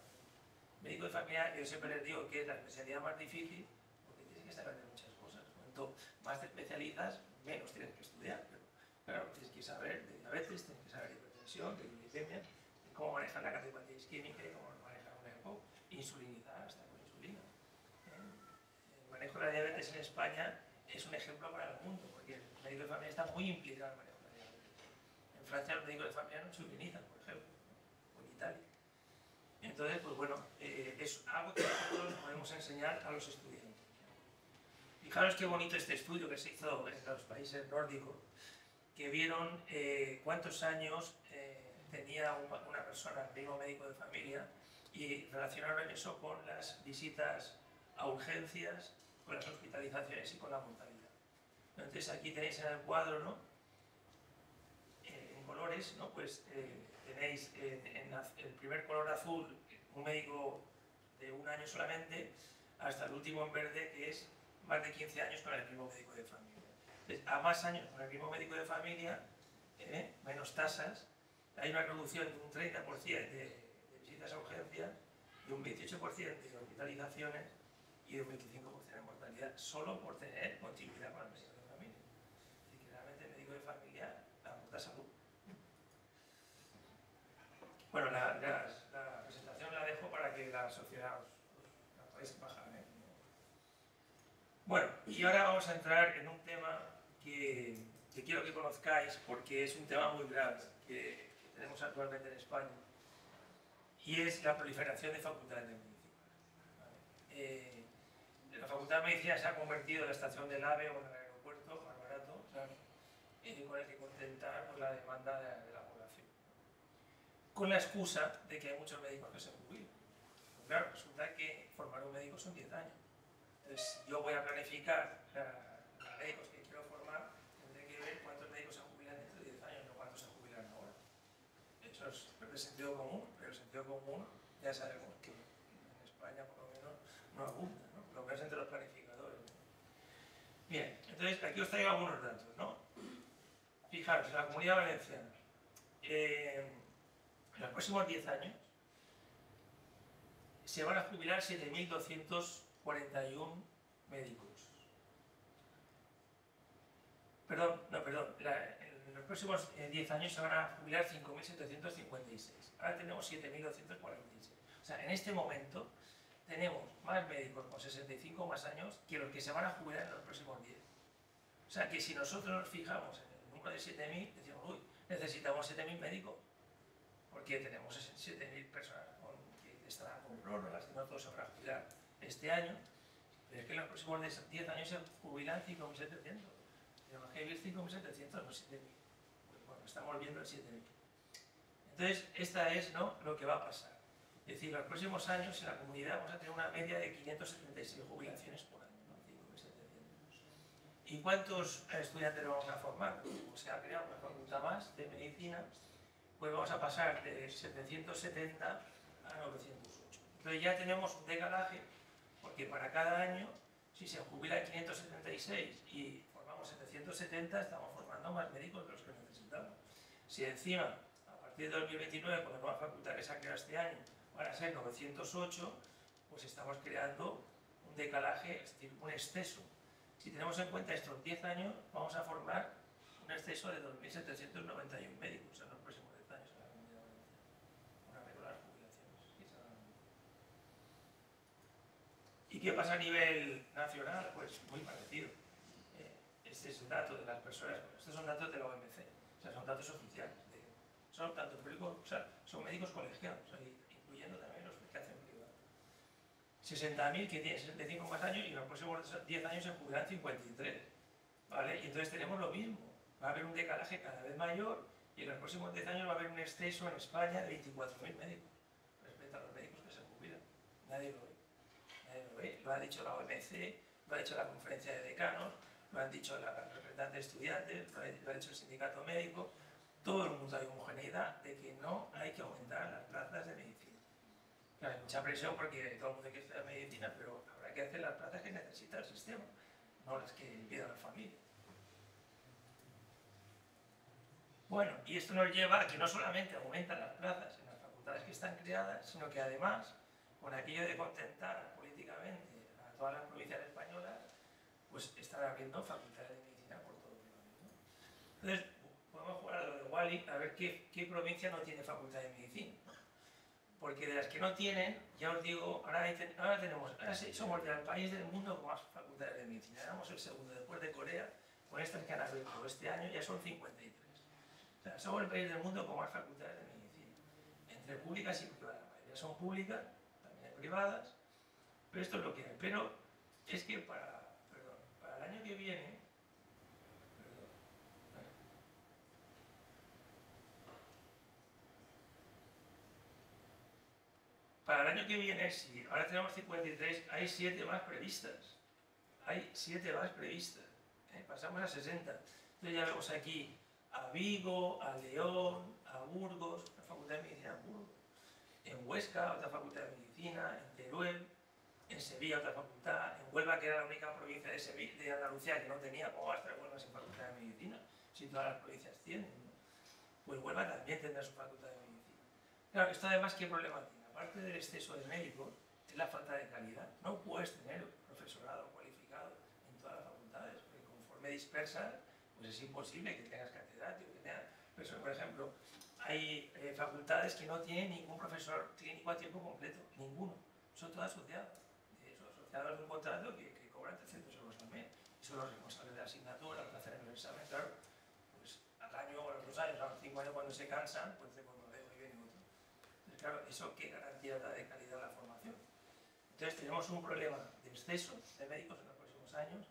Médico de familia, yo siempre les digo que es la especialidad más difícil porque tienes que saber de muchas cosas. Cuanto más te especializas, menos tienes que estudiar. Pero claro, tienes que saber de diabetes, tienes que saber de hipertensión, de glicemia, de cómo manejar la cardiopatía isquémica, de cómo manejar una EPO, insulinizar hasta con insulina. El manejo de la diabetes en España es un ejemplo para el mundo, porque el médico de familia está muy implicado en el manejo de la diabetes. En Francia los médicos de familia no insulinizan, por ejemplo, o en Italia. Entonces, pues bueno, es algo que nosotros podemos enseñar a los estudiantes. Fijaros qué bonito este estudio que se hizo en los países nórdicos, que vieron cuántos años tenía una persona, el mismo médico de familia, y relacionaron eso con las visitas a urgencias, con las hospitalizaciones y con la mortalidad. Entonces aquí tenéis en el cuadro, ¿no? En colores, ¿no? Pues tenéis en el primer color azul un médico de un año solamente, hasta el último en verde, que es más de 15 años con el mismo médico de familia. Entonces, a más años con el mismo médico de familia, menos tasas, hay una reducción de un 30% de visitas a urgencias, de un 28% de hospitalizaciones y de un 25% de mortalidad, solo por tener continuidad con el médico de familia. Así que realmente el médico de familia aporta salud. Bueno, la presentación la dejo para que la sociedad la podáis bajar. Bueno, y ahora vamos a entrar en un tema que quiero que conozcáis porque es un tema muy grave que tenemos actualmente en España y es la proliferación de facultades de medicina. La facultad de medicina se ha convertido en la estación del AVE o en el aeropuerto más barato, claro, con el que contentar la demanda de la población, con la excusa de que hay muchos médicos que se jubilan. Claro, resulta que formar un médico son 10 años. Entonces, yo voy a planificar los médicos que quiero formar, tendré que ver cuántos médicos se jubilan dentro de 10 años, no cuántos se jubilan ahora. Eso es de sentido común, pero el sentido común ya sabemos que en España por lo menos no abunda, ¿no? Por lo menos entre los planificadores. Bien, entonces aquí os traigo algunos datos, ¿no? Fijaros, en la Comunidad Valenciana, en los próximos 10 años, se van a jubilar 7.241 médicos. Perdón, en los próximos 10 años se van a jubilar 5.756. Ahora tenemos 7.246. O sea, en este momento tenemos más médicos con 65 más años que los que se van a jubilar en los próximos 10. O sea, que si nosotros nos fijamos en el número de 7.000, decimos, uy, necesitamos 7.000 médicos, porque tenemos 7.000 personas que estarán con prórrogas y no todos se van a jubilar este año, pero es que en los próximos 10 años se jubilan 5.700. Tenemos que vivir 5.700, no 7.000. Pues bueno, estamos viendo el 7.000. Entonces, esta es, ¿no?, lo que va a pasar. Es decir, en los próximos años en la comunidad vamos a tener una media de 576 jubilaciones por año, ¿no? 5.700. ¿Y cuántos estudiantes vamos a formar? Pues se ha creado una facultad más de medicina, pues vamos a pasar de 770 a 908. Entonces ya tenemos un decalaje, porque para cada año, si se jubila 576 y formamos 770, estamos formando más médicos de los que necesitamos. Si encima, a partir de 2029, con la nueva facultad que se ha creado este año, van a ser 908, pues estamos creando un decalaje, es decir, un exceso. Si tenemos en cuenta estos 10 años, vamos a formar un exceso de 2.791 médicos en los próximos 10 años en la Comunidad Valenciana. Una vez con las jubilaciones. ¿Y qué pasa a nivel nacional? Pues muy parecido. Este es el dato de las personas, estos son datos de la OMC, o sea, son datos oficiales. Son tanto públicos, o sea, son médicos colegiados, incluyendo también los que hacen privado. 60.000 que tienen 65 más años y en los próximos 10 años se jubilan 53. ¿Vale? Y entonces tenemos lo mismo. Va a haber un decalaje cada vez mayor y en los próximos 10 años va a haber un exceso en España de 24.000 médicos respecto a los médicos que se jubilan. Nadie lo ve. Nadie lo ve. Lo ha dicho la OMC, lo ha dicho la conferencia de decanos, lo han dicho la representante de estudiantes, lo ha dicho el sindicato médico. Todo el mundo hay homogeneidad de que no hay que aumentar las plazas de medicina. Claro, hay mucha presión porque todo el mundo quiere estudiar medicina, pero habrá que hacer las plazas que necesita el sistema, no las que pida la familia. Bueno, y esto nos lleva a que no solamente aumentan las plazas en las facultades que están creadas, sino que además, con aquello de contentar políticamente a todas las provincias españolas, pues están abriendo facultades de medicina por todo el país, ¿no? Entonces, podemos jugar a lo de Wally, a ver qué provincia no tiene facultad de medicina. Porque de las que no tienen, ya os digo, ahora somos el país del mundo con más facultades de medicina. Éramos el segundo, después de Corea, con estas que han abierto este año ya son 53. O sea, somos el país del mundo con más facultades de medicina, entre públicas y privadas. La mayoría son públicas, también hay privadas, pero esto es lo que hay. Pero es que para el año que viene, para el año que viene, si ahora tenemos 53, hay 7 más previstas. Hay 7 más previstas. Pasamos a 60. Entonces ya vemos aquí a Vigo, a León, a Burgos, la Facultad de Medicina en Burgos, en Huesca, otra Facultad de Medicina, en Teruel, en Sevilla, otra facultad, en Huelva, que era la única provincia de Andalucía que no tenía, ¿cómo va a estar Huelva sin Facultad de Medicina? Si todas las provincias tienen, ¿no? Pues Huelva también tendrá su Facultad de Medicina. Claro, esto además, ¿qué problema tiene? Aparte del exceso de médicos, es la falta de calidad. No puedes tener profesorado cualificado en todas las facultades, porque conforme dispersas, pues es imposible que tengas catedrático, que tengas... Por ejemplo, hay facultades que no tienen ningún profesor clínico a tiempo completo, ninguno. Son todos asociados. Son asociados de un contrato que cobran 300 euros al mes. Y son los responsables de la asignatura, al hacer el examen, claro. Pues al año o a los 2 años, a los 5 años, cuando se cansan, pues de cuando veo y viene otro. Entonces, claro, ¿eso qué garantía da de calidad la formación? Entonces tenemos un problema de exceso de médicos en los próximos años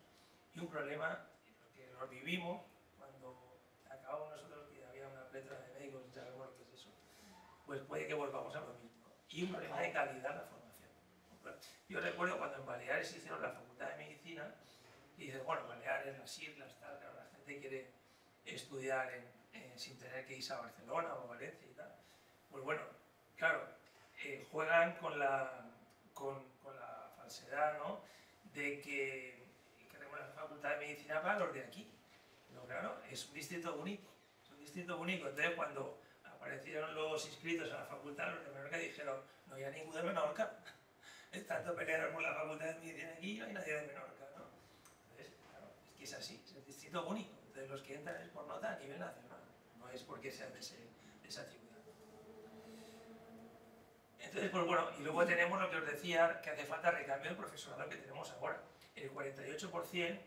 y un problema que lo vivimos cuando acabamos nosotros, que había una plethora de médicos, ya sabemos lo que es eso, pues puede que volvamos a lo mismo. Y un problema de calidad en la formación. Yo recuerdo cuando en Baleares hicieron la Facultad de Medicina y dices, bueno, Baleares, las islas, tal, claro, la gente quiere estudiar sin tener que irse a Barcelona o a Valencia y tal. Pues bueno, claro, juegan con la falsedad, ¿no?, de que queremos la Facultad de Medicina para los de aquí. No, claro, es un distrito único. Es un distrito único. Entonces, cuando aparecieron los inscritos a la facultad, los de Menorca dijeron, no hay ninguno de Menorca. Es tanto pelear por la Facultad de Medicina aquí y no hay nadie de Menorca, ¿no? Entonces, claro, es que es así, es el distrito único. Entonces, los que entran es por nota a nivel nacional, no es porque sean de esa ciudad. Entonces, pues bueno, y luego tenemos lo que os decía, que hace falta recambio del profesorado que tenemos ahora. El 48%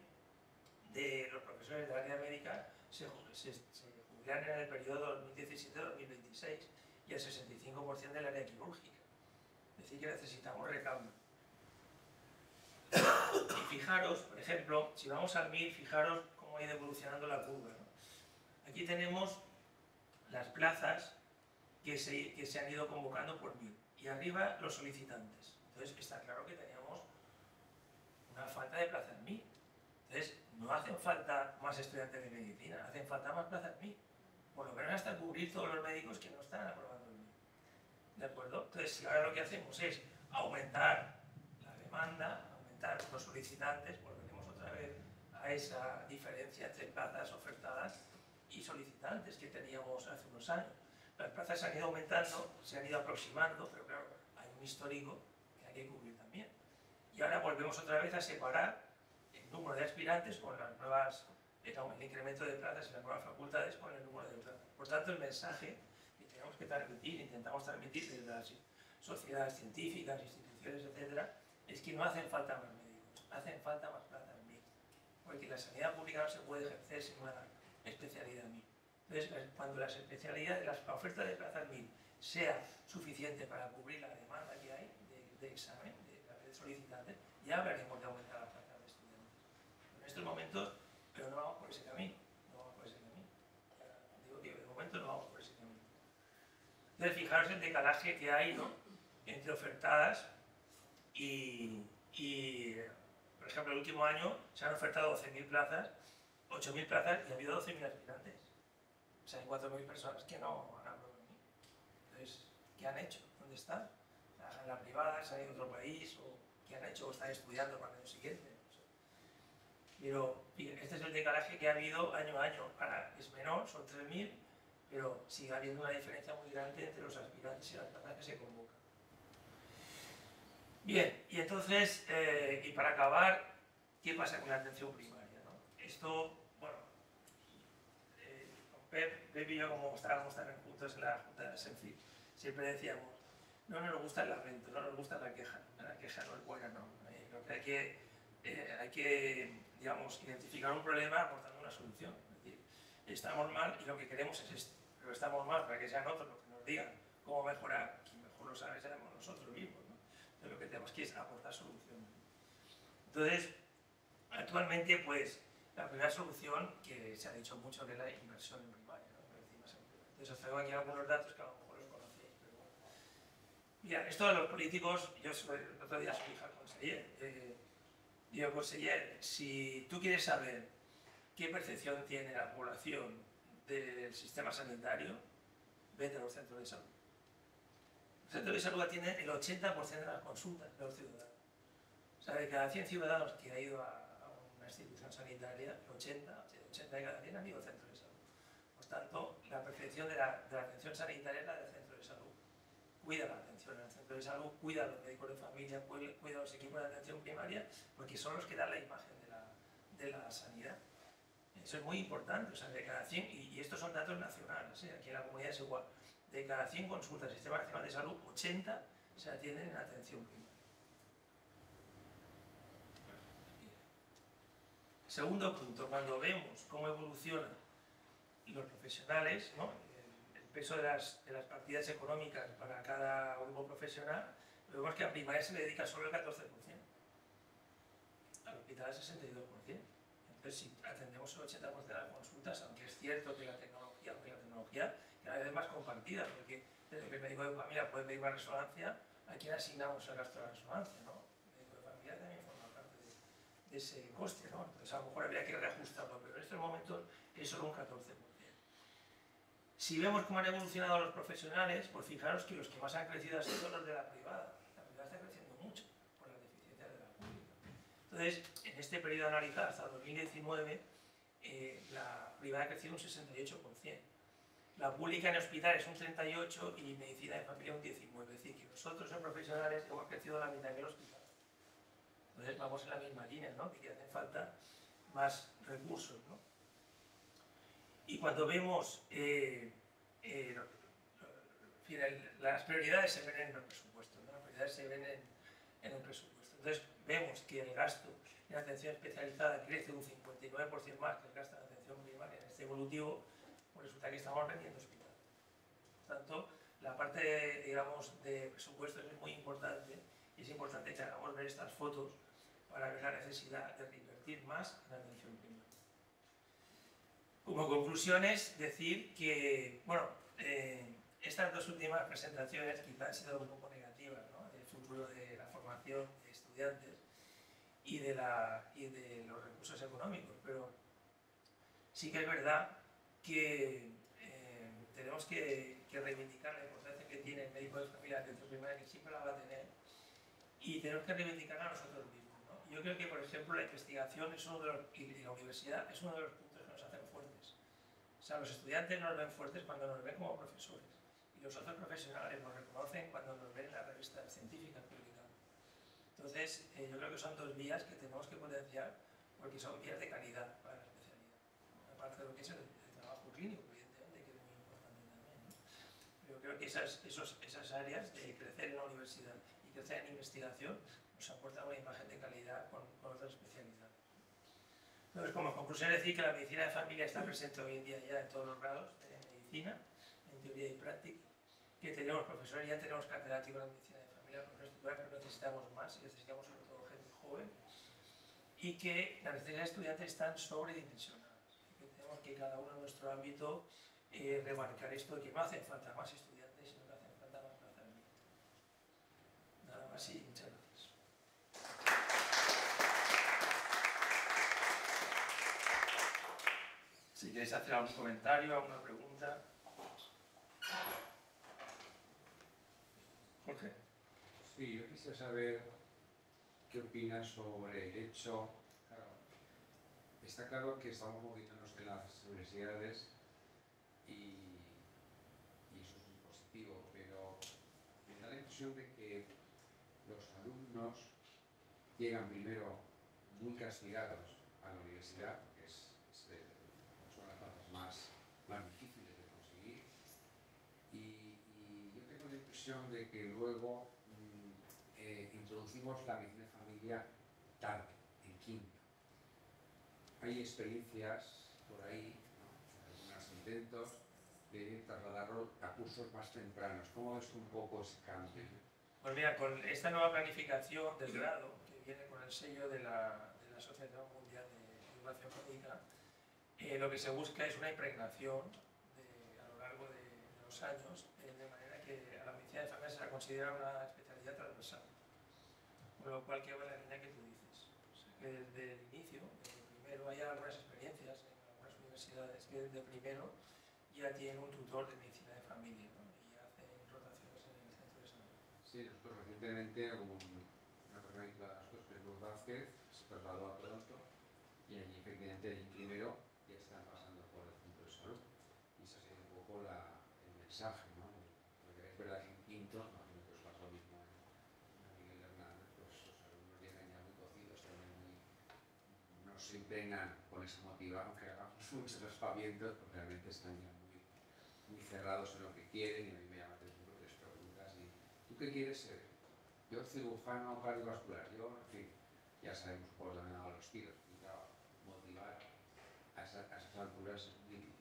de los profesores del área médica se jubilan en el periodo 2017-2026 y el 65% del área quirúrgica. Es decir, que necesitamos recambio. Y fijaros, por ejemplo, si vamos al 1000, fijaros cómo ha ido evolucionando la curva, ¿no? Aquí tenemos las plazas que se han ido convocando por 1000 y arriba los solicitantes. Entonces está claro que teníamos una falta de plazas 1000. Entonces no hacen falta más estudiantes de medicina, hacen falta más plazas 1000. Por lo menos hasta cubrir todos los médicos que no están aprobando el 1000. ¿De acuerdo? Entonces si ahora lo que hacemos es aumentar la demanda, aumentar los solicitantes, volveremos otra vez a esa diferencia entre plazas ofertadas y solicitantes que teníamos hace unos años. Las plazas se han ido aumentando, se han ido aproximando, pero claro, hay un histórico que hay que cubrir también. Y ahora volvemos otra vez a separar el número de aspirantes con las nuevas, el incremento de plazas en las nuevas facultades con el número de plazas. Por tanto, el mensaje que tenemos que transmitir, intentamos transmitir desde las sociedades científicas, instituciones, etcétera, es que no hacen falta más médicos, hacen falta más plazas 1000. Porque la sanidad pública no se puede ejercer sin una especialidad 1000. Entonces, cuando la oferta de plazas 1000 sea suficiente para cubrir la demanda que hay de examen, de solicitantes, ya hablaremos de aumentar las plazas de estudiantes. En estos momentos, pero no vamos por ese camino. No vamos por ese camino. Digo que de momento no vamos por ese camino. Entonces, fijaros el decalaje que hay, ¿no?, entre ofertadas y, por ejemplo, el último año se han ofertado 12.000 plazas, 8.000 plazas y ha habido 12.000 aspirantes. O sea, hay 4.000 personas que no han aprobado ni. Entonces, ¿qué han hecho? ¿Dónde están? ¿En la privada? ¿Se han ido a otro país? ¿O qué han hecho? ¿O están estudiando para el año siguiente? No sé. Pero este es el decalaje que ha habido año a año. Ahora es menor, son 3.000, pero sigue habiendo una diferencia muy grande entre los aspirantes y las plazas que se convocan. Bien, y entonces, y para acabar, ¿qué pasa con la atención primaria, ¿no? Esto, bueno, Pep y yo, como estábamos también juntos en la Junta de Senfi, siempre decíamos, no nos gusta el lamento, no nos gusta la queja no es buena, no. Creo que hay que, digamos, identificar un problema aportando una solución. Es decir, estamos mal y lo que queremos es esto, pero estamos mal para que sean otros los que nos digan cómo mejorar. Quien mejor lo sabe seremos nosotros mismos, ¿no? Entonces lo que tenemos que es aportar soluciones. Entonces, actualmente, pues, la primera solución, que se ha dicho mucho, que es la inversión en primaria, ¿no? Entonces os traigo aquí algunos datos que a lo mejor los conocéis, pero bueno. Mira, esto de los políticos, yo el otro día soy hija conseller. Digo, conseller, si tú quieres saber qué percepción tiene la población del sistema sanitario, vete a los centros de salud. Los centros de salud atienden el 80% de las consultas de los ciudadanos. O sea, de cada 100 ciudadanos que ha ido a una institución sanitaria, 80 de cada 100 han ido al centro de salud. Por tanto, la percepción de la atención sanitaria es la del centro de salud. Cuida la atención en el centro de salud, cuida a los médicos de familia, cuida a los equipos de atención primaria, porque son los que dan la imagen de la sanidad. Eso es muy importante, o sea, de cada 100, y estos son datos nacionales, aquí en la comunidad es igual, de cada 100 consultas del Sistema Nacional de Salud, 80 se atienden en atención primaria. Segundo punto, cuando vemos cómo evolucionan los profesionales, ¿no? El peso de las partidas económicas para cada grupo profesional, vemos que a primaria se le dedica solo el 14%, al hospital el 62%. Entonces, si atendemos el 80% de las consultas, aunque es cierto que la tecnología cada vez es más compartida, porque desde que el médico de familia puede pedir una resonancia, ¿a quién asignamos el gasto de la resonancia? ¿No? El médico de familia también forma parte de ese coste, ¿no? Entonces, a lo mejor habría que reajustarlo, pero en estos momentos es solo un 14%. Si vemos cómo han evolucionado los profesionales, pues fijaros que los que más han crecido han sido los de la privada. La privada está creciendo mucho por las deficiencias de la pública. Entonces, en este periodo analizado hasta 2019, la privada ha crecido un 68%. La pública en hospitales un 38% y medicina de familia un 19%. Es decir, que nosotros en profesionales hemos crecido la mitad que el hospital. Entonces vamos en la misma línea, ¿no? Que hacen falta más recursos, ¿no? Y cuando vemos las prioridades se ven en el presupuesto, ¿no? Las prioridades se ven en el presupuesto. Entonces vemos que el gasto en atención especializada crece un 59% más que el gasto en atención primaria en este evolutivo, pues resulta que estamos vendiendo hospitales. Por tanto, la parte digamos, de presupuestos es muy importante y es importante que hagamos ver estas fotos para ver la necesidad de reinvertir más en atención primaria. Como conclusiones, decir que, bueno, estas dos últimas presentaciones quizás han sido un poco negativas, ¿no? Del futuro de la formación de estudiantes y de los recursos económicos, pero sí que es verdad que tenemos que reivindicar la importancia que tiene el médico de familia de atención primaria, que siempre la va a tener, y tenemos que reivindicarla a nosotros mismos, ¿no? Yo creo que, por ejemplo, la investigación es y la universidad es uno de los puntos que nos hacen fuertes. O sea, los estudiantes nos ven fuertes cuando nos ven como profesores, y los otros profesionales nos reconocen cuando nos ven en las revistas científicas publicadas. Entonces, yo creo que son dos vías que tenemos que potenciar, porque son vías de calidad para la especialidad. Aparte de lo que es el trabajo clínico, evidentemente, que es muy importante también, ¿no? Pero creo que esas áreas de crecer en la universidad y crecer en investigación nos aportan una imagen de calidad con otras especialidades. Entonces, como conclusión, decir que la medicina de familia está presente hoy en día ya en todos los grados de medicina, en teoría y práctica, que tenemos profesores, ya tenemos catedráticos de medicina de familia, pero necesitamos más y necesitamos sobre todo gente joven, y que las necesidades de estudiantes están sobredimensionadas, y que tenemos que cada uno en nuestro ámbito remarcar esto de que no hacen falta más estudiantes, sino que hacen falta más plazas. Nada más y muchas gracias. Si queréis hacer algún comentario, alguna pregunta. Jorge. Sí, yo quisiera saber qué opinas sobre el hecho. Claro, está claro que estamos moviéndonos en las universidades y eso es muy positivo, pero me da la impresión de que los alumnos llegan primero muy castigados a la universidad, que son las plazas más difíciles de conseguir, y yo tengo la impresión de que luego introducimos la medicina de familia tarde, en quinto. Hay experiencias por ahí, ¿no? Algunos intentos de trasladarlo a cursos más tempranos. ¿Cómo ves un poco ese cambio? Pues mira, con esta nueva planificación del grado, que viene con el sello de la Asociación Mundial de Educación Médica, lo que se busca es una impregnación a lo largo de los años, de manera que a la medicina medicina de familia se la considera una especialidad transversal, con lo cual que va en la línea que tú dices. O sea, que desde el inicio, desde primero, hay algunas experiencias en algunas universidades que desde primero ya tienen un tutor de medicina de familia, ¿no? Y hacen rotaciones en el centro de salud. Sí, nosotros recientemente una persona vinculada a nosotros, Jesús Vázquez, se trasladó a Toronto y allí efectivamente el primero ya están pasando por el centro de salud. Y ese ha sido un poco el mensaje, ¿no? Porque es verdad que en quinto, imagino que os pasa lo mismo en Miguel Hernández, pues los alumnos llegan ya muy cocidos, también no se impregnan con esa motivación, aunque hagamos muchos aspavientos, porque realmente están ya muy cerrados en lo que quieren y a mí me llama la atención porque les preguntas y ¿tú qué quieres ser? Yo cirujano cardiovascular, yo, en fin, ya sabemos por dónde van los tiros y claro, motivar a esas alturas es muy difícil.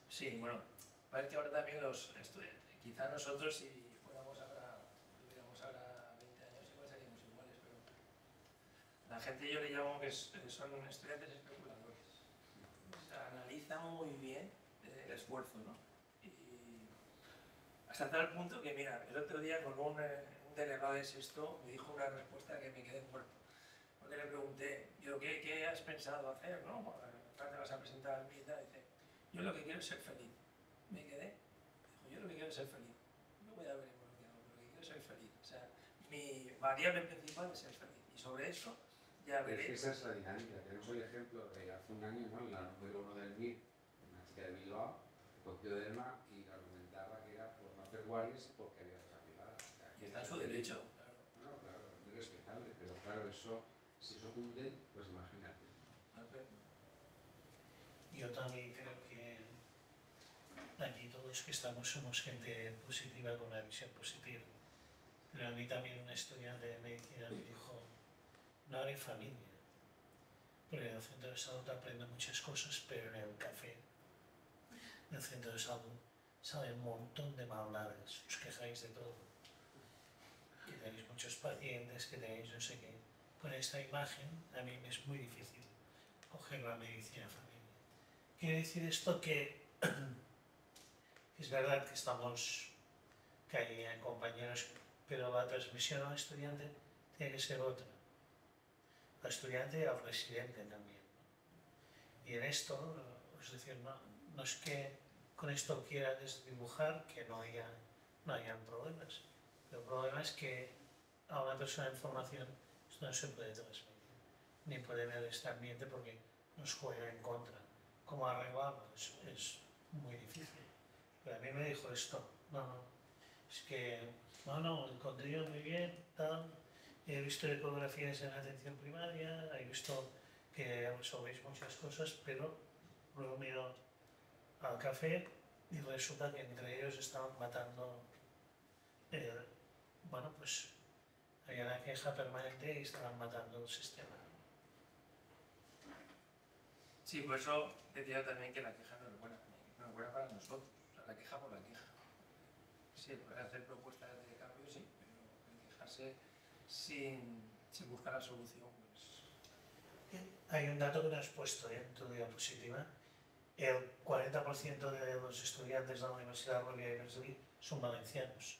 Sí, bueno, parece que ahora también los estudiantes, quizá nosotros si tuviéramos ahora 20 años igual seríamos iguales, pero la gente yo le llamo que son estudiantes especuladores. O sea, analizan muy bien el esfuerzo, ¿no? Y hasta tal punto que, mira, el otro día con un delegado de sexto me dijo una respuesta que me quedé muerto. Porque le pregunté, yo, ¿qué has pensado hacer, no? ¿Cuándo te vas a presentar al MIT? Dice, yo lo que quiero es ser feliz. Me quedé, dijo, yo lo que quiero es ser feliz. Luego ya veremos lo que hago, pero lo que quiero es ser feliz. O sea, mi variable principal es ser feliz. Y sobre eso ya Pero veré. es que esa es la dinámica. Tenemos el ejemplo de hace un año, ¿no? La número 1 del MIR, una chica de Bilbao, que cogió derma y argumentaba que era por no hacer guardias y porque había desafilado. O sea, Y está en su derecho, claro. No, claro, es muy respetable, pero claro, si eso cunde, pues imagínate. Yo también creo que aquí todos que estamos somos gente positiva con una visión positiva. Pero a mí también un estudiante de medicina me dijo, no haré familia. Porque en el centro de salud aprendo muchas cosas, pero en el café, en el centro de salud, sale un montón de maldades. Os quejáis de todo. Que tenéis muchos pacientes, que tenéis no sé qué. Con esta imagen a mí me es muy difícil coger la medicina familiar. Quiere decir esto que es verdad que que hay compañeros, pero la transmisión al estudiante tiene que ser otra. Al estudiante y al residente también. Y en esto, es decir, no es que con esto quiera desdibujar que no hayan problemas. El problema es que a una persona en formación esto no se puede transmitir, ni puede ver este ambiente porque nos juega en contra. ¿Cómo arreglarlo? Es muy difícil. Pero a mí me dijo esto, es que, el contenido muy bien, tal, he visto ecografías en atención primaria, he visto que resolvéis muchas cosas, pero luego miro al café y resulta que entre ellos estaban matando, pues había una queja permanente y estaban matando el sistema. Sí, por eso decía también que la queja no es buena, no es buena para nosotros, o sea, la queja por la queja. Sí, puede hacer propuestas de cambio, sí, pero el quejarse sin buscar la solución, pues... Hay un dato que no has puesto en tu diapositiva. El 40% de los estudiantes de la Universidad Rovira i Virgili son valencianos.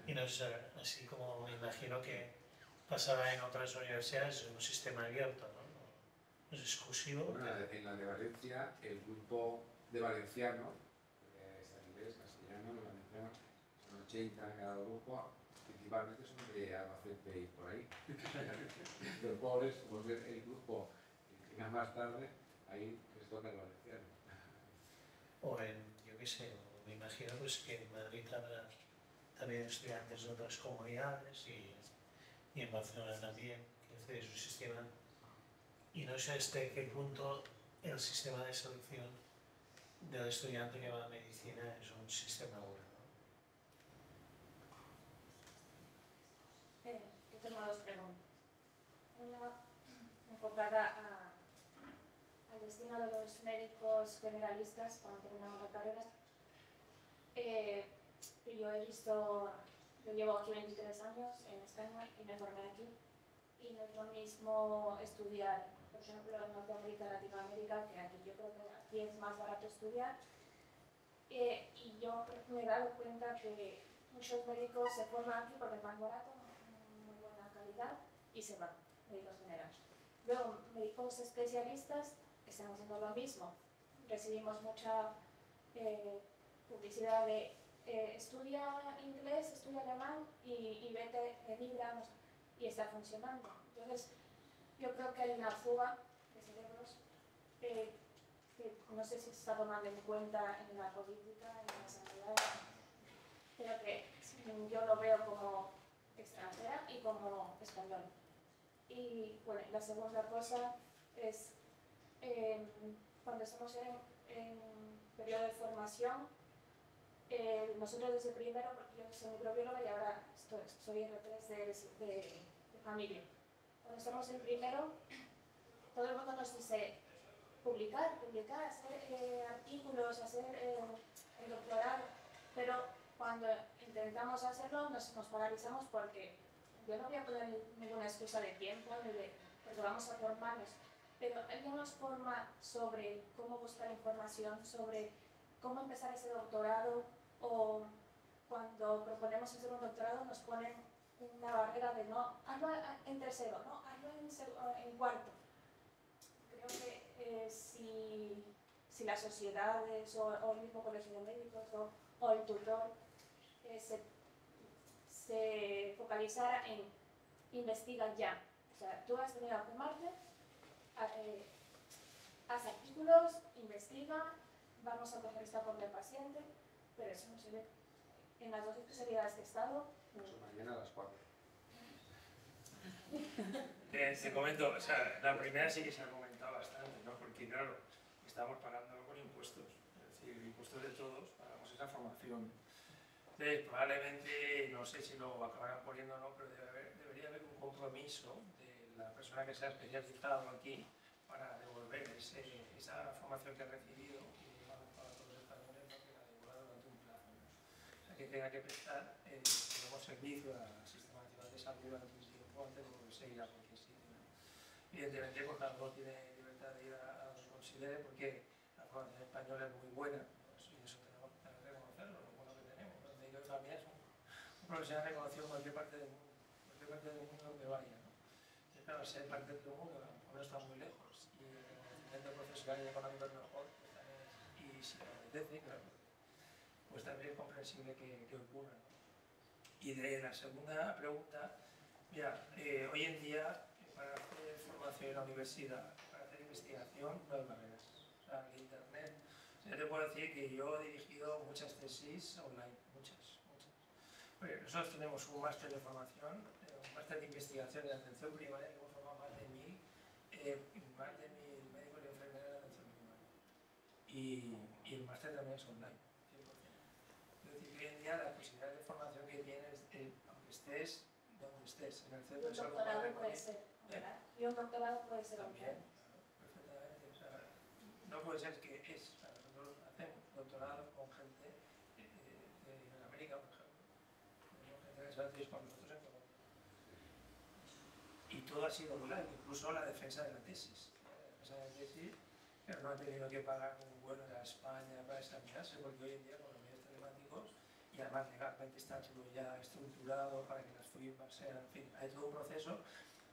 Y no es así como me imagino que pasará en otras universidades, es un sistema abierto, ¿no? No es exclusivo. Bueno, en la de Valencia, el grupo de valenciano, está en inglés, castellano, valenciano, son 80 en cada grupo, principalmente son de Albacete y por ahí. Los pobres, como es el grupo que llega más tarde, ahí les toca el valenciano. O yo qué sé, me imagino pues, que en Madrid habrá también estudiantes de otras comunidades y en Barcelona también, que es un sistema. Y no sé hasta qué punto el sistema de selección del estudiante que va a medicina es un sistema bueno. Yo tengo dos preguntas. Una enfocada al destino de los médicos generalistas cuando terminamos la carrera. Yo llevo aquí 23 años en España y me formé aquí. Y no es lo mismo estudiar, por ejemplo, en Norteamérica, Latinoamérica, que aquí. Yo creo que aquí es más barato estudiar Y yo me he dado cuenta que muchos médicos se forman aquí porque es más barato, muy buena calidad, y se van, médicos generales. Luego, médicos especialistas están haciendo lo mismo. Recibimos mucha publicidad de estudia inglés, estudia alemán y vete, emigra, no sé, y está funcionando. Entonces, yo creo que hay una fuga de cerebros que no sé si se está tomando en cuenta en la política, en la sanidad, pero que yo lo veo como extranjera y como española. Y bueno, la segunda cosa es cuando estamos en periodo de formación, nosotros desde primero, porque yo soy microbióloga y ahora soy R3 de familia. Cuando estamos en primero, todo el mundo nos dice publicar, hacer artículos, hacer el doctorado, pero cuando intentamos hacerlo nos paralizamos porque yo no voy a poner ninguna excusa de tiempo, porque vamos a formarnos, pero alguien nos forma sobre cómo buscar información, sobre cómo empezar ese doctorado, o cuando proponemos hacer un doctorado nos ponen una barrera de no, hazlo en tercero, no, hazlo en cuarto. Creo que si las sociedades o el mismo colegio de médicos o el tutor se focalizara en investigar ya. O sea, tú has venido a formarte, haz artículos, investiga, vamos a coger esta forma de paciente, pero eso no se ve. En las dos especialidades que he estado... Mañana a las 4. Te comento, o sea, la primera sí que se ha comentado bastante, ¿no? Porque claro, estamos pagando con impuestos, es decir, impuestos de todos, pagamos esa formación. Entonces, probablemente, no sé si lo acabarán poniendo o no, pero debería haber un compromiso de la persona que se ha especializado aquí para devolver esa formación que ha recibido y para todos los españoles, ¿no? Que la devuelva durante un plazo, ¿no? O sea, que tenga que prestar digamos, servicio al Sistema Nacional de Salud durante un tiempo antes de volverse a ir a cualquier sitio, ¿no? Evidentemente, pues cada uno tiene libertad de ir a donde considere, porque la formación española es muy buena, ¿no? Y eso tenemos que reconocerlo, lo bueno que tenemos. Los médicos también es un profesional reconocido en cualquier parte del mundo, donde vaya, ¿no? Entonces, claro, ser parte del mundo, a lo mejor no está muy lejos, y el reconocimiento profesional y económico es mejor, pues también, y si lo apetece, claro, pues también es comprensible que ocurra, ¿no? Y de la segunda pregunta, mira, hoy en día, para hacer formación en la universidad, para hacer investigación, no hay barreras. O sea, en internet, yo te puedo decir que yo he dirigido muchas tesis online, muchas. Bueno, nosotros tenemos un máster de formación, un máster de investigación de atención primaria, que hemos formado más de 1000 médicos y enfermeras de atención primaria. Y el máster también es online, 100%. Es decir, que hoy en día las posibilidades de formación que tienes, aunque estés donde estés, en el centro de salud. Un doctorado puede ser, ¿verdad? Y un doctorado puede ser también, online. perfectamente. O sea, no puede ser que es. O sea, nosotros hacemos doctorados con gente de América, por ejemplo. Tenemos gente que se hace con nosotros en Colombia. Y todo ha sido online, incluso la defensa de la tesis. Pero no han tenido que pagar un vuelo a España para examinarse, porque hoy en día con los medios telemáticos, y además legalmente está todo ya estructurado para que las firmas sean, en fin, hay todo un proceso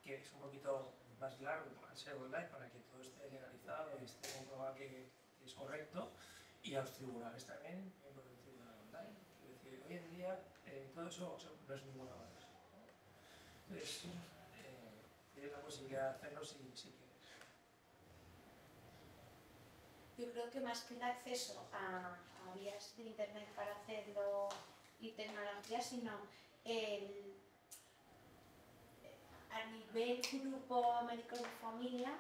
que es un poquito más largo para ser online, para que todo esté legalizado y esté comprobado que es correcto, y a los tribunales también, miembros del tribunal online. Es decir, hoy en día todo eso no es ninguna barrera, ¿no? Entonces, tienes la posibilidad de hacerlo si quieres. Yo creo que más que el acceso a vías de internet para hacerlo y tecnología, sino a nivel grupo médico de familia,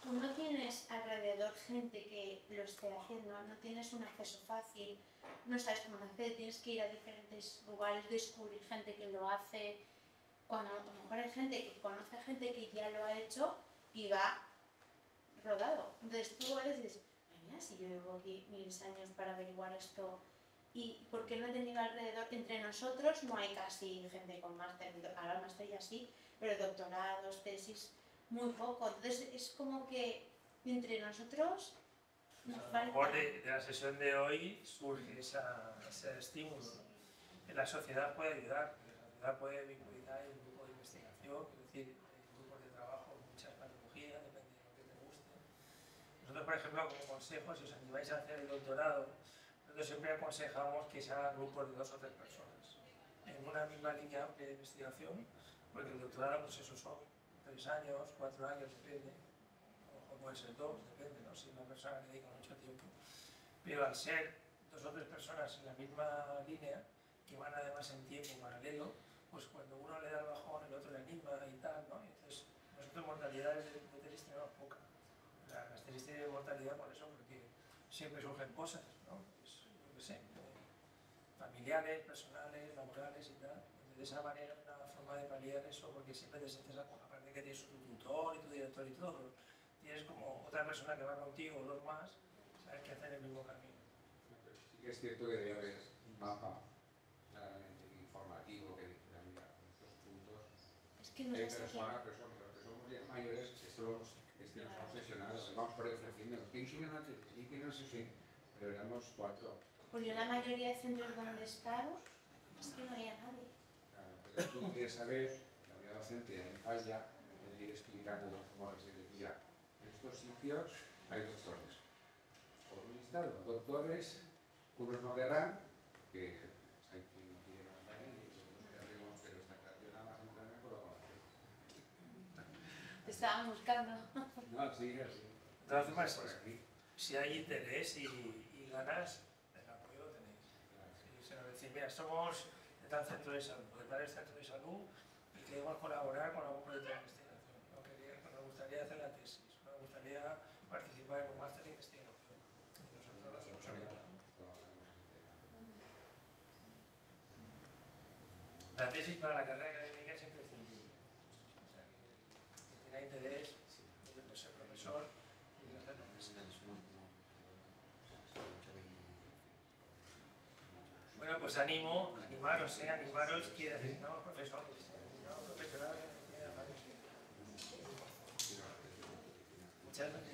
tú no tienes alrededor gente que lo esté haciendo, no tienes un acceso fácil, no sabes cómo hacer, tienes que ir a diferentes lugares, descubrir gente que lo hace. Cuando a lo mejor hay gente que conoce a gente que ya lo ha hecho y va rodado. Entonces tú a veces dices, mira, si yo llevo aquí 1000 años para averiguar esto, y ¿por qué no he tenido alrededor? Entre nosotros no hay casi gente con máster, ahora máster ya sí, pero doctorados, tesis, muy poco. Entonces es como que entre nosotros A lo mejor de la sesión de hoy surge ese estímulo, ¿no? En la sociedad puede ayudar, porque la sociedad puede vincular un grupo de investigación, es decir, grupos de trabajo, muchas patologías, depende de lo que te guste. Nosotros, por ejemplo, como consejo, si os animáis a hacer el doctorado, nosotros siempre aconsejamos que se hagan grupos de 2 o 3 personas en una misma línea amplia de investigación, porque el doctorado, pues eso son 3 años, 4 años, depende, a lo mejor puede ser 2, depende, ¿no? Si una persona le dedica mucho tiempo. Pero al ser 2 o 3 personas en la misma línea, que van además en tiempo paralelo, pues cuando uno le da el bajón, el otro le anima y tal, ¿no? Entonces, nosotros mortalidades de TERIS tenemos poca. Las TERIS tienen mortalidad por eso, porque siempre surgen cosas, ¿no? Pues, yo qué sé, familiares, personales, laborales y tal. Entonces, de esa manera, una forma de paliar eso, porque siempre te sientes, aparte de que tienes tu tutor y tu director y todo, tienes como otra persona que va contigo, 2 más, sabes que hacen el mismo camino. Sí que es cierto que debe haber un mapa claramente informativo que diga, mira, con estos puntos Es que no hay sé personas, pero los que somos ya mayores, estamos obsesionados, vamos por ahí ofreciendo, ¿quién quiere una tesis? ¿Quién quiere no sé qué? Pero éramos 4. Pues yo la mayoría de centros donde he estado, es que no había nadie. Claro, pero tú quieres saber, la unidad docente en falla, de ir explicando cómo se decía, en estos sitios hay doctores. Por un listado, doctores, unos no querrán, que hay quien no quiere mandar y nosotros querremos, pero esta canción nada más entrarme por la conocer. Te estaban buscando. No, sí, así. De todas formas, Por aquí. si hay interés y ganas, el apoyo lo tenéis. Si se nos decís, mira, somos de tal centro de salud, de tal centro de salud, y queremos colaborar con algún proyecto de investigación. Nos gustaría hacer la tesis, nos gustaría participar en un máster de investigación. Y nosotros lo hacemos ayudar. La tesis para la carrera académica es imprescindible. O sea, que tenga interés, pues ser profesor y hacer lo que sea. Bueno, pues animaros, que necesitamos profesores, necesitamos profesionales, muchas gracias.